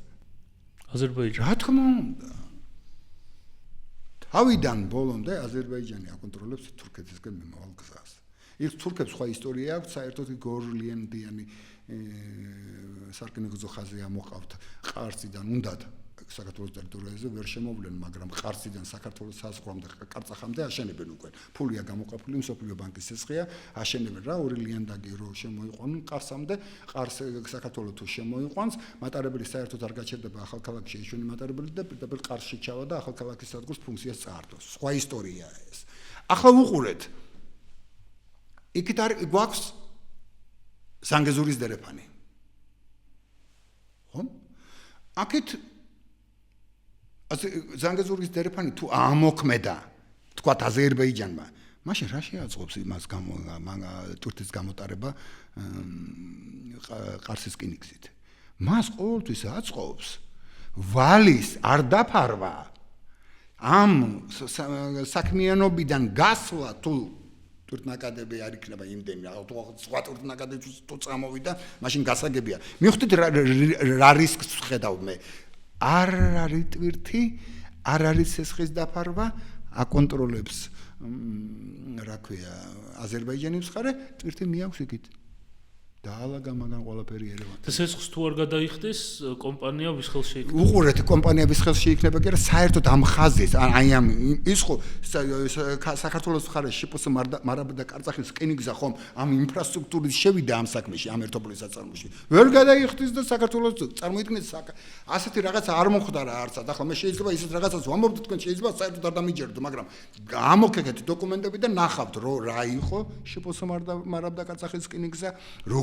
აზერბაიჯანი რა თქმა უნდა თავიდან ბოლომდე აზერბაიჯანი აკონტროლებს თურქეთისგან მიმავალ გზას ის თურქებს სხვა ისტორია აქვს საერთოდ გორლიენდიანი სარკინიგზო ხაზი ამოყავთ ყარსიდან უნდათ საქართველოს ტერიტორიაზე ვერ შემოვლენ მაგრამ ყარსიდან საქართველოს საზღვრამდე კარწახამდე აშენებენ უკვე ფულია გამოყაფული მსოფლიო ბანკის სესხია აშენებენ რა ორი ლიანდაგი რო შემოიყვანონ ყარსამდე ყარს საქართველოს თუ შემოიყვანს მატარებელი საერთოდ არ გაჩერდება ახალქალაქში ეშვენი მატარებელი და პირდაპირ ყარსში ჩავა და ახალქალაქის სადგურს ფუნქციას წაართოს სხვა ისტორიაა ეს ახლა უყურეთ იქით არ გვაქვს ზანგეზურის დერეფანი ხო აქეთ ზანგეზურის დერეფანი თუ ამოქმედა თქვათ აზერბაიჯანმა მაშინ რა შეაწყობს იმას თურქეთის გამოტარება ყარსის რკინიგზით მას ყოველთვის აწყობს ვალის არ დაფარვა ამ საქმიანობიდან გასვლა თუ თურქნაკადები არ იქნება იმდენი სხვა თურქნაკადები თუ წამოვიდა მაშინ გასაგებია მივხვდით რა რისკს ვხედავ მე არ არის ტვირთი არ არის სესხის დაფარვა აკონტროლებს რა ქვია აზერბაიჯანის მხარე ტვირთი მიაქვს იქით დაალაგა მაგან ყველაფერი ერევანს სესხს თუ არ გადაიხდეს კომპანია ვის ხელში იქნება უყურეთ კომპანია ვის ხელში იქნება კი არა საერთოდ ამ ხაზის აი ამ ის ხო საქართველოს მხარე შიპოს მარაბდა კარწახის რკინიგზა ხომ ამ ინფრასტრუქტურის შევიდა ამ საქმეში ამ ერთობლივ საწარმოში ვერ გადაიხდის და საქართველოს წარმოიდგინეთ ასეთი რაღაცა არ მოხდა რა არცად ახლა მე შეიძლება ისეთ რაღაცას ვამბობთ თქვენ შეიძლება საერთოდ არ დამიჯერდო მაგრამ ამოქეკეთ დოკუმენტები და ნახავთ რომ რა იყო შიპოს მარაბდა კარწახის რკინიგზა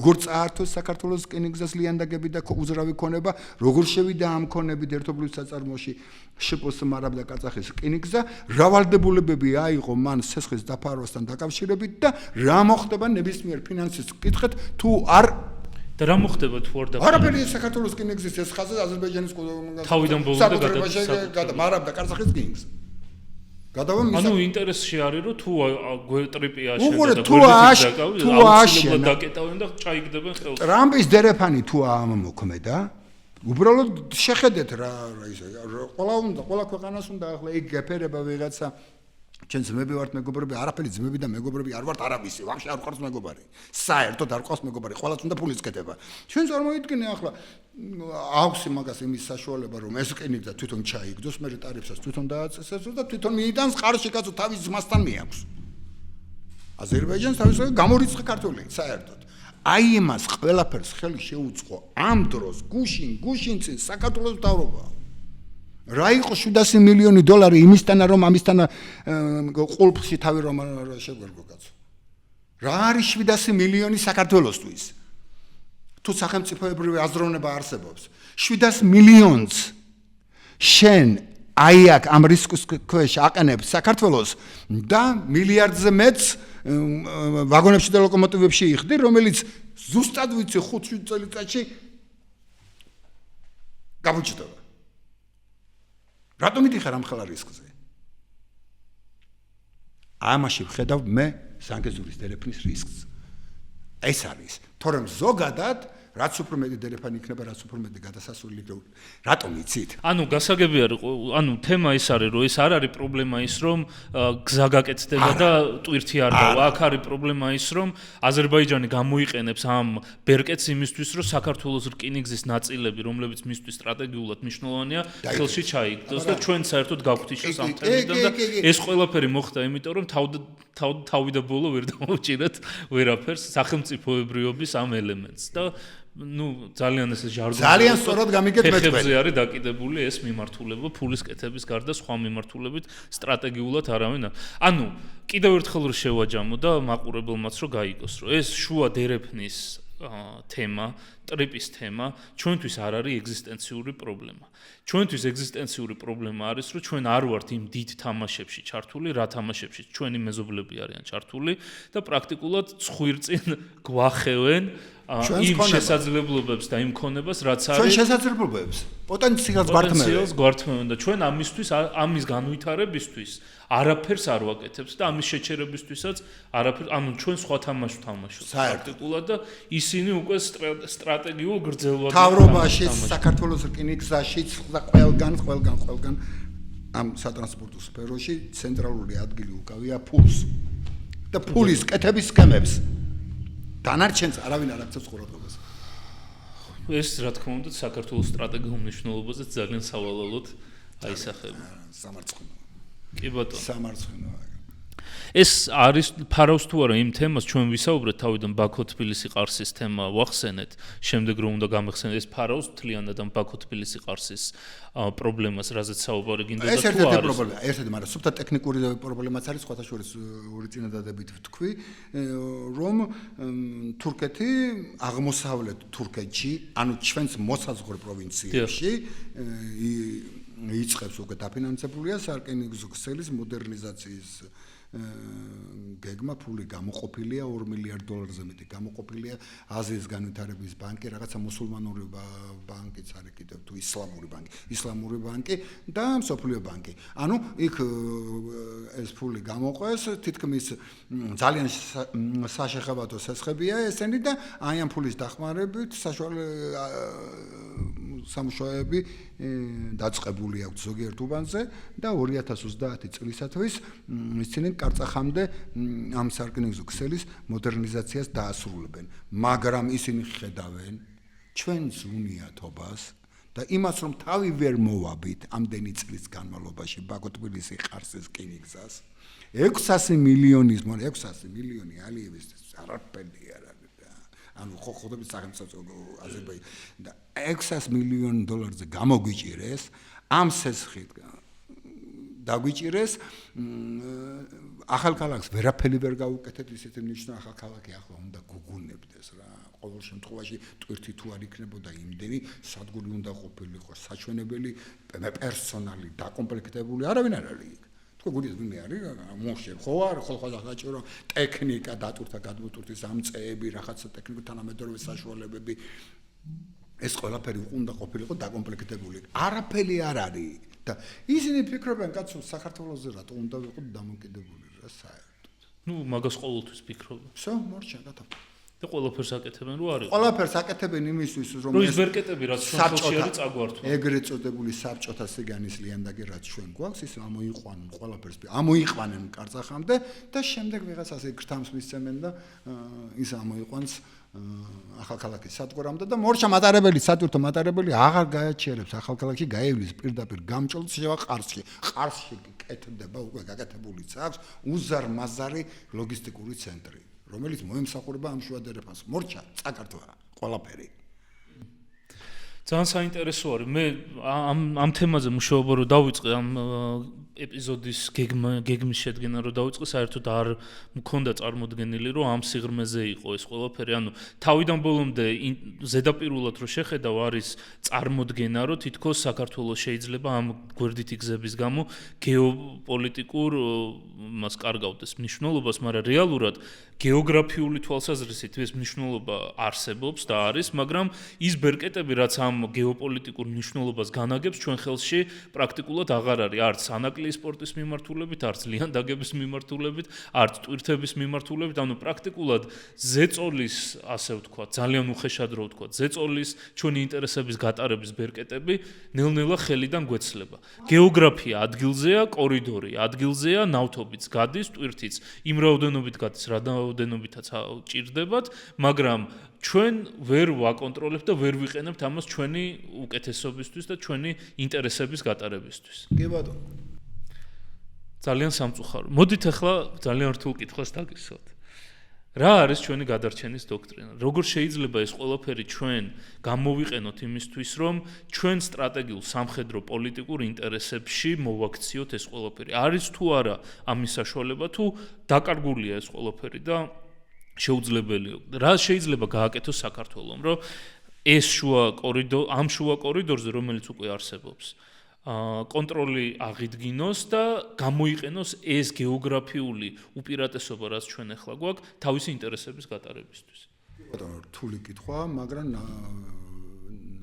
როგორ წაართოს საქართველოს რკინიგზას ლიანდაგები და უზრავი ქონება როგორ შევიდა ამ ქონებით ერთობლივ საწარმოში შიპოს მარაბდა კარწახის რკინიგზა რა ვალდებულებები აიღო მან სესხის დაფარვასთან დაკავშირებით და რა მოხდება ნებისმიერ ფინანსის კითხეთ თუ არ და რა მოხდება თუ არ დაფარვა არაფერი საკრატულოს რკინიგზის ეს ხაზი აზერბაიჯანის თავიდან ბოლომდე მარაბდა კარწახის რკინიგზა ანუ ინტერესში არის რომ თუ ტრიპი უყურეთ აშენდა და გვერდით დაკეტავენ და ჩაიგდებენ ხელს ტრამპის დერეფანი თუ ამოქმედა უბრალოდ შეხედეთ რა ისე ყველა ქვეყანას უნდა ახლა იქ გეფერება ვიღაცა ჩვენ ძმები ვართ მეგობრები არაფერი ძმები და მეგობრები არ ვართ არავისი ვაფშე არ ყავს მეგობარი საერთოდ არ ყავს მეგობარი ყველას უნდა ფულის კეთება ჩვენ წარმოიდგინე ახლა აქვს იმაგას იმის საშუალება რომ ეს რკინიგზა თვითონ ჩაიგდოს მე ტარიფსაც თვითონ დააწესებს და თვითონ მიიტანს ყარში კაცო თავის ძმასთან მიაქვს აზერბაიჯანს თავის გამორიცხა ქართული საერთოდ აი იმას ყველაფერს ხელი შეუწყო ამ დროს გუშინ წინ საქართველოს მთავრობა რა იყო 700 მილიონი დოლარი იმისთანა რომ ამისთანა ყულფში თავი რომ შეგვერგო კაცო რა არის 700 მილიონი საქართველოსთვის თუ სახელმწიფოებრივი აზროვნება არსებობს 700 მილიონს შენ აი აქ ამ რისკის ქვეშ აყენებს საქართველოს და მილიარდზე მეც ვაგონებში და ლოკომოტივებში იხდი რომელიც ზუსტად ვიცი 5-7 წელიწადში გამოჩნდება რატომ იდიხარ ამ ხელა რისკზე? ამაში ვხედავ მე ზანგეზურის დერეფნის რისკს. ეს არის, თორემ ზოგადად რაც უფრო მეტი დერეფანი იქნება, რაც უფრო მეტი გადასასვლელი რატომ იცით? ანუ გასაგები არის, ანუ თემა ის არის, რომ ეს არ არის პრობლემა ის, რომ გზა გაკეთდება და ტვირთი არ გავა. აქ არის პრობლემა ის, რომ აზერბაიჯანი გამოიყენებს ამ ბერკეტს იმისთვის, რომ საქართველოს რკინიგზის ნაწილები, რომლებიც მისთვის სტრატეგიულად მნიშვნელოვანია, ხელში ჩაიგდოს და ჩვენ საერთოდ გავგვთიშოს ამ თემიდან და ეს ყველაფერი მოხდა, იმიტომ რომ თავი და ბოლო ვერ დავუჭირეთ ვერაფერს სახელმწიფოებრიობის ამ ელემენტს და ძალიან ეს ჟარგონი ძალიან სწორად გამიგეთ მე თქვენ. ფეხებზე არის დაკიდებული ეს მიმართულება ფულის კეთების გარდა სხვა მიმართულებით სტრატეგიულად არავინ არ. ანუ კიდევ ერთხელ რომ შევაჯამო და მაყურებელმაც რომ გაიგოს, რომ ეს შუა დერეფნის თემა, ტრიპის თემა ჩვენთვის არ არის ეგზისტენციური პრობლემა. ჩვენთვის ეგზისტენციური პრობლემა არის, რომ ჩვენ არ ვართ იმ დიდ თამაშებში ჩართული, რა თამაშებში ჩვენი მეზობლები არიან ჩართული და პრაქტიკულად ცხვირწინ გვახევენ იმ შესაძლებლობებს და იმ ქონებას, რაც არის ჩვენ შესაძლებლობებს, პოტენციალს გვართმევენ და ჩვენ ამის განვითარებისთვის არაფერს არ ვაკეთებთ და ამის შეჩერებისთვისაც არაფერ, ანუ ჩვენ სხვა თამაშს ვთამაშობთ პრაქტიკულად და ისინი უკვე სტრატეგიულ გრძელვადიან. თავრობაში, საქართველოს რკინიგზაშიც და ყველგან ამ სატრანსპორტო სფეროში ცენტრალური ადგილი უკავია ფულს და ფულის კეთების სქემებს. დანარჩენს არავინ არ აქცევს ყურადღებას. ეს რა თქმა უნდა საქართველოს სტრატეგიულ მნიშვნელობაზე ძალიან სავალალოდ აისახება. სამარცხინო. კი ბატონო. სამარცხინო. ეს არის ფარავს თუ არა იმ თემას ჩვენ ვისაუბრეთ თავიდან ბაქო-თბილისი-ყარსის თემა ვახსენეთ, შემდეგ რომ უნდა გამეხსენოთ ეს ფარავს თლიანად ამ ბაქო-თბილისი-ყარსის პრობლემას, რაზეც საუბარი გინდოდა თუ არის. ეს ერთ-ერთი პრობლემა, ერთ-ერთი, მაგრამ სუფთა ტექნიკური პრობლემაც არის, სხვათა შორის ორი წინადადებით ვთქვი, რომ თურქეთი აღმოსავლეთ თურქეთში, ანუ ჩვენს მოსაზღვრე პროვინციებში იწყებს უკვე დაფინანსებულია სარკინიგზო ქსელის მოდერნიზაციის გეგმა, ფული გამოყოფილია 2 მილიარდ დოლარზე მეტი გამოყოფილია აზიის განვითარების ბანკი, რაღაცა მუსულმანური ბანკიც არის კიდევ თუ ისლამური ბანკი და მსოფლიო ბანკი. ანუ იქ ეს ფული გამოყვეს, თითქმის ძალიან საშეხებათო სესხებია ესენი და აი ამ ფულის დახმარებით სამუშაოები დაწყებული აქვს ზოგიერთ უბანზე და 2030 წლისათვის ისინი კარწახამდე ამ სარკინიგზო ქსელის მოდერნიზაციას დაასრულებენ, მაგრამ ისინი ხედავენ ჩვენს უნიათობას და იმას, რომ თავი ვერ მოვაბით ამდენი წლის განმავლობაში ბაქო-თბილისი-ყარსის რკინიგზას 600 მილიონი ალიევის არაფერი არ არის. ანუ ხოდების სახელმწიფო აზერბაიჯანი და 600 მილიონ დოლარზე გამოგვიჭირეს ამ სესხით დაგვიჭირეს ახალქალაქს ვერაფერი ვერ გავუკეთეთ ისეთი ნიშნა ახალქალაქი ახლა უნდა გუგუნებდეს რა ყოველ შემთხვევაში ტვირთი თუ არ იქნებოდა იმდენი სადგური უნდა ყოფილიყო საჩვენებელი პერსონალი დაკომპლექტებული არავინ არ არის გუგუნის ვინმე არის მოშე ხო არ ხო საჭირო ტექნიკა დატვირთა გადმოტვირთვის ამწეები რაღაცა ტექნიკური თანამედროვე საშუალებები ეს ყველაფერი უნდა ყოფილიყო დაკომპლექტებული არაფერი არ არის და ისინი ფიქრობენ კაცო საქართველოსზე რატო უნდა ვიყოთ დამოკიდებული რა საერთოდ ნუ მაგას ყოველთვის ფიქრობენ всё მორჩა გათა და ყველაფერს აკეთებენ რო არის ყველაფერს აკეთებენ იმისთვის რომ ეს ვერკეტები რაც ჩვენში არის წაგვართვა ეგრეთ წოდებული საბჭოთა სიგანის ლიანდაგი რაც ჩვენ გვაქვს ის ამოიყვანონ ყველაფერს ამოიყვანენ კარწახამდე და შემდეგ ვიღაცას ეგრთამს მისცემენ და ის ამოიყვანს ახალქალაქის სადგურამდე და მორჩა მატარებელი სატვირთო მატარებელი აღარ გააჩერებს ახალქალაქში გაივლის პირდაპირ გამჭოლს შევა ყარსში კეთდება უკვე გაკეთებულიც აქვს უზარმაზარი ლოგისტიკური ცენტრი რომელიც მოემსახურება ამ შუა დერეფანს მორჩა წაკართვა ყველაფერი ძალიან საინტერესო არის მე ამ თემაზე მუშაობა რო დავიწყე ამ ეპიზოდის გეგმის შედგენა რო დავიწყე საერთოდ არ მქონდა წარმოდგენილი რომ ამ სიღრმეზე იყო ეს ყველაფერი ანუ თავიდან ბოლომდე ზედაპირულად რო შეხედავ არის წარმოდგენა რომ თითქოს საქართველოს შეიძლება ამ გვერდითი გზების გამო გეოპოლიტიკურ მას კარგავდეს მნიშვნელობას მაგრამ რეალურად გეოგრაფიული თვალსაზრისით ეს მნიშვნელობა არსებობს და არის მაგრამ ის ბერკეტები რაც ამ ამ გეოპოლიტიკურ მნიშვნელობას განაგებს ჩვენ ხელში პრაქტიკულად აღარ არის არც ანაკლიის სპორტის მიმართულებით, არც ლიანდაგების მიმართულებით, არც ტვირთების მიმართულებით, ანუ პრაქტიკულად ზეწოლის, ასე ვთქვათ, ძალიან უხეშად რო ვთქვათ, ზეწოლის ჩვენი ინტერესების გატარების ბერკეტები ნელ-ნელა ხელიდან გვეცლება. გეოგრაფია ადგილზეა, კორიდორი ადგილზეა, ნავთობიც გადის, ტვირთიც იმ რაოდენობით გადის, რა რაოდენობითაც ჭირდებათ, მაგრამ ჩვენ ვერ ვაკონტროლებთ და ვერ ვიყენებთ ამას ჩვენი უკეთესობისთვის და ჩვენი ინტერესების გატარებისთვის. კი ბატონო. ძალიან სამწუხარო. მოდით ახლა ძალიან რთულ კითხვას დაგისვათ. რა არის ჩვენი გადარჩენის დოქტრინა? როგორ შეიძლება ეს ყველაფერი ჩვენ გამოვიყენოთ იმისთვის, რომ ჩვენ სტრატეგიულ სამხედრო პოლიტიკურ ინტერესებში მოვაქციოთ ეს ყველაფერი? არის თუ არა ამის საშუალება თუ დაკარგულია ეს ყველაფერი და შეუძლებელია. რა შეიძლება გააკეთოს საქართველომ, რომ ეს ამ შუა კორიდორზე, რომელიც უკვე არსებობს, კონტროლი აღიდგინოს და გამოიყენოს ეს გეოგრაფიული უპირატესობა, რაც ჩვენ ახლა გვაქვს, თავისი ინტერესების გატარებისთვის. ბატონო, რთული კითხვა, მაგრამ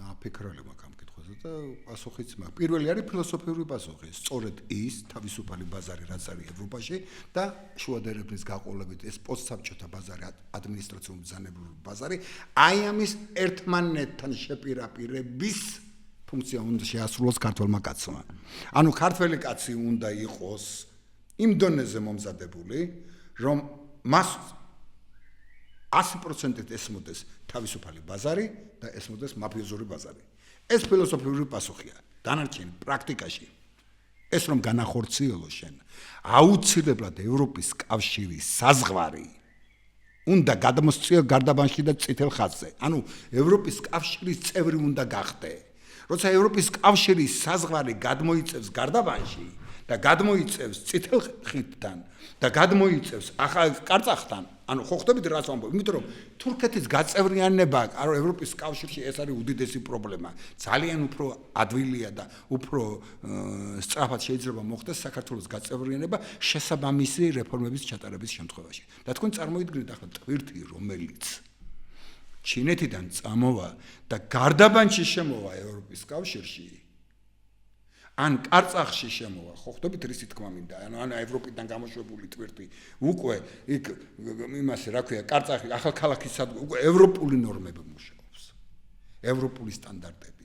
ნაფიქრალი მაქვს ამ კითხვაზე და პასუხიც მაქვს. პირველი არის ფილოსოფიური პასუხი. სწორედ ის თავისუფალი ბაზარი, რაც არის ევროპაში და შუადერეფნის გაყოლებით ეს პოსტსაბჭოთა ბაზარი, ადმინისტრაციული ბრძანებრივი ბაზარი, აი ამის ერთმანეთთან შეპირაპირების ფუნქცია უნდა შეასრულოს ქართველმა კაცმა. ანუ ქართველი კაცი უნდა იყოს იმ დონეზე მომზადებული, რომ მას 100%-ით ესმოდეს თავისუფალი ბაზარი და ესმოდეს მაფიოზური ბაზარი. ეს ფილოსოფიური პასუხია. დანარჩენი პრაქტიკაში ეს რომ განახორციელო შენ, აუცილებლად ევროპის კავშირის საზღვარი უნდა გადმოსწიო გარდაბანში და წითელ ხაზზე. ანუ ევროპის კავშირის წევრი უნდა გახდე. როცა ევროპის კავშირის საზღვარი გადმოიწევს გარდაბანში და გადმოიწევს წითელ ხიდთან და გადმოიწევს ახალ კარწახთან, ანუ ხო ხვდებით რას ვამბობ? იმიტომ რომ თურქეთის გაწევრიანება, ანუ ევროპის კავშირში ეს არის უდიდესი პრობლემა. ძალიან უფრო ადვილია და უფრო სწრაფად შეიძლება მოხდეს საქართველოს გაწევრიანება შესაბამისი რეფორმების ჩატარების შემთხვევაში. და თქვენ წარმოიდგინეთ ახლა ტვირთი, რომელიც ჩინეთიდან წამოვა და გარდაბანში შემოვა ევროპის კავშირში, ან კარწახში შემოვა, ხო ხვდებით რისი თქმა მინდა, ანუ ევროპიდან გამოშვებული ტვირთი უკვე იქ იმასე რა ქვია, კარწახი, ახალქალაქის უკვე ევროპული ნორმები მუშაობს. ევროპული სტანდარტები.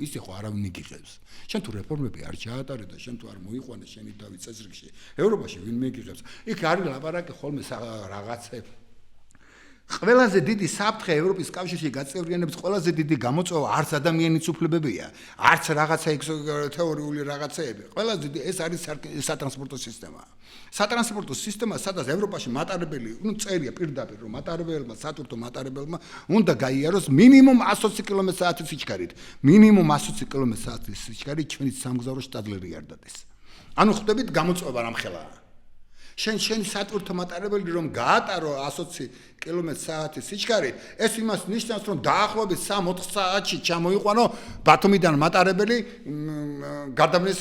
ის ხო არავინ იგიღებს. შენ თუ რეფორმები არ ჩაატარე და შენ თუ არ მოიყვანე შენი თავი წესრიგში, ევროპაში ვინ მიგიღებს? იქ არის ლაპარაკი ხოლმე რაღაცებს. ყველაზე დიდი საფრთხე ევროპის კავშირში გაწევრიანების ყველაზე დიდი გამოწვევა არც ადამიანის უფლებებია, არც რაღაცა თეორიული რაღაცეები. ყველაზე დიდი ეს არის სატრანსპორტო სისტემა. სატრანსპორტო სისტემა, სადაც ევროპაში მატარებელი, წერია პირდაპირ, რომ მატარებელმა, სატვირთო მატარებელმა უნდა გაიაროს მინიმუმ 120 კმ/სთ სიჩქარით. მინიმუმ 120 კმ/სთ სიჩქარით ჩვენი სამგზავრო შტადლერი არ დადეს. ანუ ხვდებით გამოწვევა რამხელაა. შენ სატვირთო მატარებელი რომ გაატარო 120 კმ/სთ სიჩქარით, ეს იმას ნიშნავს, რომ დაახლოებით 3-4 საათში ჩამოიყვანო ბათუმიდან მატარებელი გარდაბნის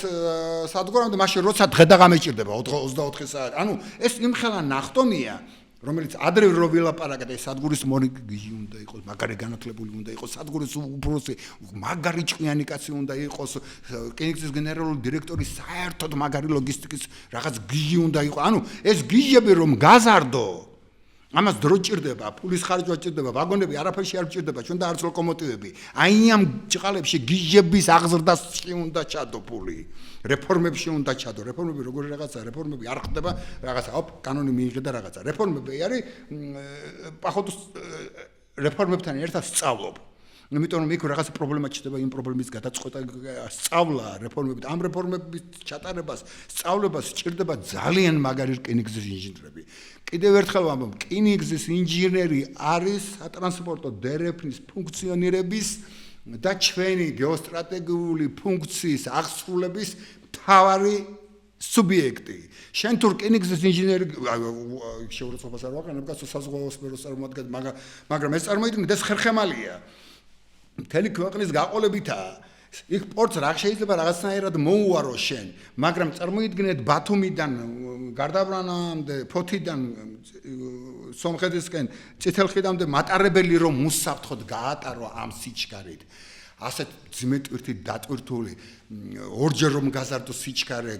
სადგურამდე, მაშინ როცა დღე და ღამე ჭირდება 24 საათი. ანუ ეს იმხელა ნახტომია, რომელიც ადრე რო ვილაპარაკეთ, ეს სადგურის მორიგი უნდა იყოს, მაგარი განათლებული უნდა იყოს, სადგურის უფროსი, მაგარი ჭკვიანი კაცი უნდა იყოს, რკინიგზის გენერალური დირექტორი, საერთოდ მაგარი ლოგისტიკის რაღაც გიჟი უნდა იყოს. ანუ ეს გიჟები რომ გაზარდო, ამას დრო ჭირდება, ფულის ხარჯვა ჭირდება, ვაგონები არაფერში არ ჭირდება, ჩვენ და არც ლოკომოტივები. აი ამ ჭყალებში გიჟების აღზრდაში უნდა ჩადო ფული. რეფორმებში უნდა ჩადო. რეფორმები როგორი რაღაცაა, რეფორმები არ ხდება რაღაცა, კანონი მიიღე და რაღაცა. რეფორმები არის პახოთოს რეფორმებთან ერთად სწავლობ. იმიტომ რომ იქ რაღაცა პრობლემა ჩდება, იმ პრობლემის გადაწყვეტა, სწავლა რეფორმებით, ამ რეფორმების ჩატარებას, სწავლებას სჭირდება ძალიან მაგარი რკინიგზის ინჟინერები. კიდევ ერთხელ ვამბობ, რკინიგზის ინჟინერი არის სატრანსპორტო დერეფნის ფუნქციონირების და ჩვენი გეოსტრატეგიული ფუნქციის აღსრულების მთავარი სუბიექტი. შენ თუ რკინიგზის ინჟინერი შეურაცხყოფას არ ვაყენებ, კაცო საზღვაო სფეროს წარმოადგენს, მაგრამ ეს წარმოიდგინეთ, ეს ხერხემალია. მთელი ქვეყნის გაყოლებითაა. იქ პორტს რა შეიძლება რაღაცნაირად მოუარო შენ, მაგრამ წარმოიდგინეთ ბათუმიდან გარდაბრანამდე, ფოთიდან სომხეთისკენ წითელხიდამდე მატარებელი რომ უსაფრთხოდ გაატარო ამ სიჩქარით. ასეთ ძიმეტვირთი დატვირთული ორჯერ რომ გაზარდო სიჩქარე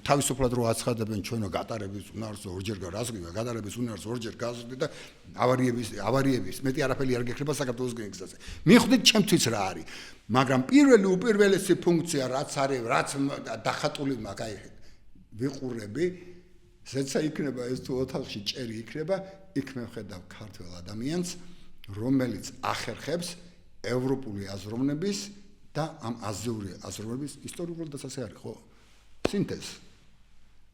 თავისუფლად რო აცხადებენ ჩვენო გატარების უნარს ორჯერ გასაგება გატარების უნარს ორჯერ გაზრდი და ავარიების მეტი არაფერი არ გექნება საქართველოს გზაზე. მიხვდით ჩემთვის რა არის, მაგრამ უპირველესი ფუნქცია რაც არის, რაც დახატული მაგ აი ვიყურები, ზეცა იქნება ეს თუ ოთახში ჭერი იქნება, იქ მე ვხედავ ქართველ ადამიანს, რომელიც ახერხებს ევროპული აზროვნების და ამ აზიური აზროვნების ისტორიულად ასე არის, ხო? სინთეზი.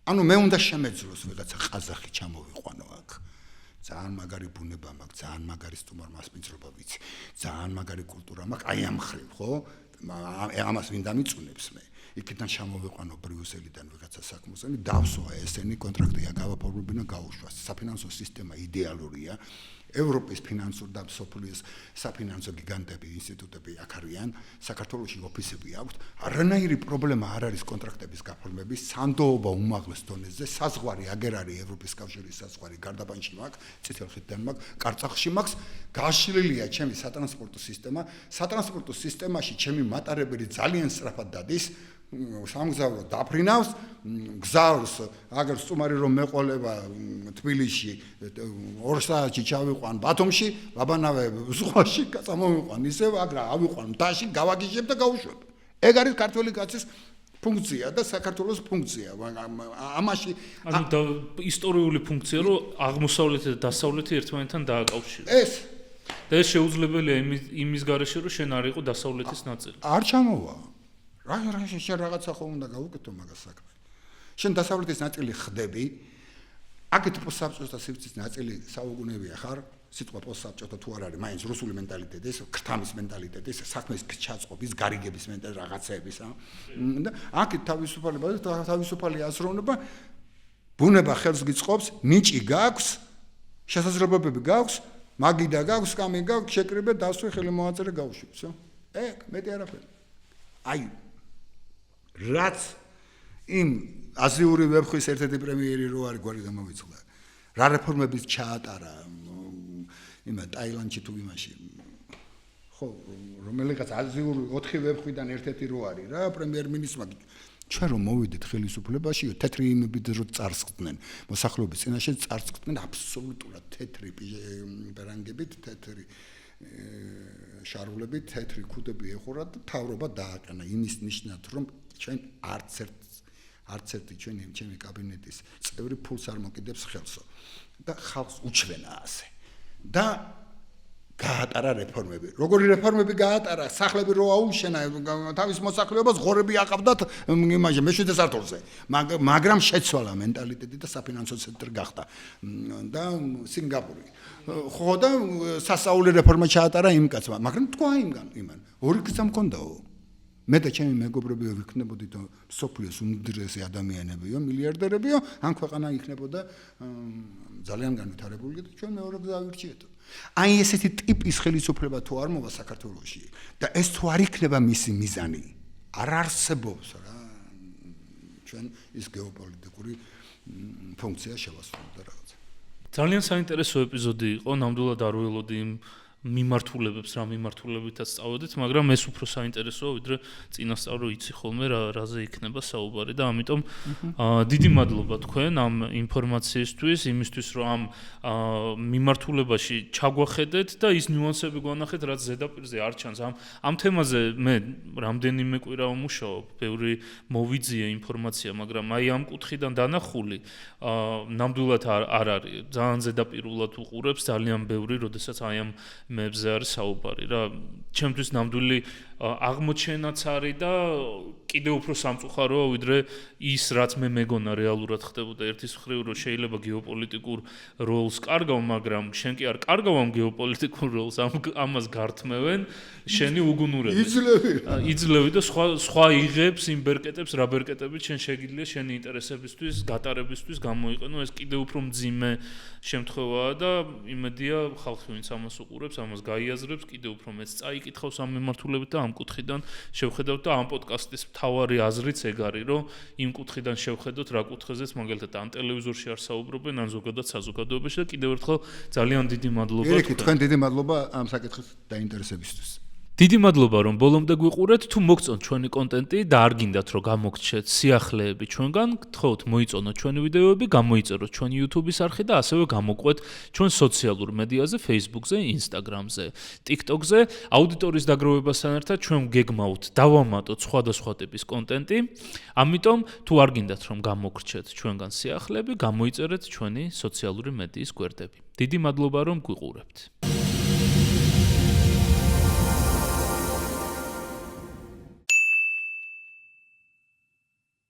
ანუ მე უნდა შემეძლოს ვიღაცა ყაზახი ჩამოვიყვანო აქ. ძალიან მაგარი ბუნება მაქვს, ძალიან მაგარი სტუმარ-მასპინძლობა ვიცი, ძალიან მაგარი კულტურა მაქვს, აი ამ ხრივ, ხო? ამას ვინ დამიწუნებს მე? იქიდან ჩამოვიყვანო ბრიუსელიდან ვიღაცა საქმოსელი, დავსვა ესენი კონტრაქტია გავაფორმებინა გაუშვა. საფინანსო სისტემა იდეალურია. ევროპის ფინანსურ და სოფლის საფინანსო გიგანტები, ინსტიტუტები აქ არიან, საქართველოში ოფისები აქვთ, არანაირი პრობლემა არ არის კონტრაქტების გაფორმების, სანდოობა უმაღლეს დონეზე, საზღვარი აგერ არის ევროპის კავშირის საზღვარი, გარდაბანში მაქვს, წითელ ხიდთან მაქვს, კარწახში მაქვს, გაშლილია ჩემი სატრანსპორტო სისტემა, სატრანსპორტო სისტემაში ჩემი მატარებელი ძალიან სწრაფად დადის, სამგზავრო დაფრინავს, გზავს, აგერ სტუმარი რომ მეყოლება თბილისში 2 საათში ჩავიყვან ბათუმში, ვაბანავე ზღვაში, წამოვიყვან ისევ აგრა ავიყვან მთაში, გავაგიჟებ და გავუშვებ. ეგ არის ქართველი კაცის ფუნქცია და საქართველოს ფუნქცია. ამაში ანუ ისტორიული ფუნქცია, რომ აღმოსავლეთი და დასავლეთი ერთმანეთთან დააკავშიროს. და ეს შეუძლებელია იმის გარეშე, რომ შენ არ იყო დასავლეთის ნაწილი. არ ჩამოვა. შენ რაღაცა ხო უნდა გავუკეთო მაგას საქმე. შენ დასავლეთის ნაწილი ხდები, აქეთ პოსტსაბჭოთა სივრცის ნაწილი საუკუნეებია ხარ, სიტყვა პოსტსაბჭოთა თუ არ არის, მაინც რუსული მენტალიტეტი, ეს ქრთამის მენტალიტეტი, ეს საქმის ჩაწყობის, გარიგების მენტალიტეტი რაღაცეების, და აქეთ თავისუფალი აზროვნება, ბუნება ხელს გიწყობს, ნიჭი გაქვს, შესაძლებლობები გაქვს, მაგიდა გაქვს, სკამი გაქვს, შეკრიბე, დასვე, ხელი მოაწერე, გავუშვი, всё. ეგ მეტი არაფერი. აი რაც იმ აზიური ვებხვის ერთ-ერთი პრემიერი რო არის გვარი გამოვიწყდა. რა რეფორმების ჩაატარა იმა ტაილანდში თუ იმაში. ხო, რომელიღაც აზიური 4 ვებხვიდან ერთ-ერთი რო არის რა პრემიერ-მინისტრმა ჩვენ რომ მოვიდეთ ხელისუფლებაში, თეთრი იმები რო წარსხდნენ, მოსახლეობის წინაშე წარსხდნენ აბსოლუტურად თეთრი პერანგებით, თეთრი შარულები, თეთრი ქუდები ეხურა და თავრობა დააყენა იმის ნიშნად, რომ ჩვენ არც ერთი ჩემი კაბინეტის წევრი ფულს არ მოკიდებს ხელსო და ხალხს უჩვენა ასე. და გაატარა რეფორმები. როგორი რეფორმები გაატარა? სახლები რო აუშენა, თავის მოსახლეობას ღორები აყავდათ იმაში მეშვიდე სართულზე. მაგრამ შეცვალა მენტალიტეტი და საფინანსო ცენტრი გახდა და სინგაპური. ხო და სასწაული რეფორმა ჩაატარა იმ კაცმა, მაგრამ თქვა იმან, ორი გზა მქონდაო. მე და ჩემი მეგობრები ვიქნებოდით სოფლიოს უმდიდრესი ადამიანებიო, მილიარდერებიო, ან ქვეყანა იქნებოდა ძალიან განვითარებული და ჩვენ მეორე გზა ვირჩიეთო. აი ესეთი ტიპის ხელისუფლება თუ არ მოვა საქართველოში და ეს თუ არ იქნება მისი მიზანი, არ არსებობს რა. ჩვენ ის გეოპოლიტიკური ფუნქცია შევასრულებთ რაღაცა. ძალიან საინტერესო ეპიზოდი იყო, ნამდვილად არ ველოდი იმ მიმართულებებს, რა მიმართულებითაც სწავლდით, მაგრამ ეს უფრო საინტერესოა, ვიდრე წინასწარ რო იცი ხოლმე რაზე იქნება საუბარი და ამიტომ დიდი მადლობა თქვენ ამ ინფორმაციისთვის, იმისთვის რომ ამ მიმართულებაში ჩაგვახედეთ და ის ნიუანსები გვანახეთ, რაც ზედაპირზე არ ჩანს. ამ თემაზე მე რამდენიმე კვირა ვმუშაობ, ბევრი მოვიძიე ინფორმაცია, მაგრამ აი ამ კუთხიდან დანახული ნამდვილად არ არის. ძალიან ზედაპირულად უყურებს, ძალიან ბევრი, როდესაც აი ამ მეებზე არის საუბარი რა. ჩემთვის ნამდვილი აღმოჩენაც არის და კიდევ უფრო სამწუხაროა, ვიდრე ის, რაც მე მეგონა რეალურად ხდებოდა. ერთის მხრივ რომ შეიძლება გეოპოლიტიკურ როლს კარგავ, მაგრამ შენ კი არ კარგავ ამ გეოპოლიტიკურ როლს, ამას გართმევენ შენი უგუნურები. იძლევი და სხვა იღებს იმ ბერკეტებს, რა ბერკეტები შენ შეგიძლია შენი ინტერესებისთვის, გატარებისთვის გამოიყენო. ეს კიდევ უფრო მძიმე შემთხვევაა და იმედია ხალხი ვინც ამას უყურებს, ამას გაიაზრებს, კიდევ უფრო მეც წაიკითხავს ამ მიმართულებით და ამ კუთხიდან შევხედავთ და ამ პოდკასტის მთავარი აზრიც ეგ არის, რომ იმ კუთხიდან შევხედოთ, რა კუთხეზეც მაგალითად ან ტელევიზორში არ საუბრობენ, ან ზოგადად საზოგადოებაში და კიდევ ერთხელ ძალიან დიდი მადლობა. თქვენ დიდი მადლობა ამ საკითხის დაინტერესებისთვის. დიდი მადლობა რომ ბოლომდე გვიყურეთ, თუ მოგწონთ ჩვენი კონტენტი და არ გინდათ რომ გამოგრჩეთ სიახლეები ჩვენგან, გთხოვთ მოიწონოთ ჩვენი ვიდეოები, გამოიწეროთ ჩვენი YouTube-ის არხი და ასევე გამოყვეთ ჩვენ სოციალურ მედიაზე, Facebook-ზე, Instagram-ზე, TikTok-ზე. აუდიტორიის დაგროვებასთან ერთად ჩვენ გეგმავთ დავამატოთ სხვადასხვა ტიპის კონტენტი. ამიტომ თუ არ გინდათ რომ გამოგრჩეთ ჩვენგან სიახლეები, გამოიწერეთ ჩვენი სოციალური მედიის გვერდები. დიდი მადლობა რომ გვიყურებთ.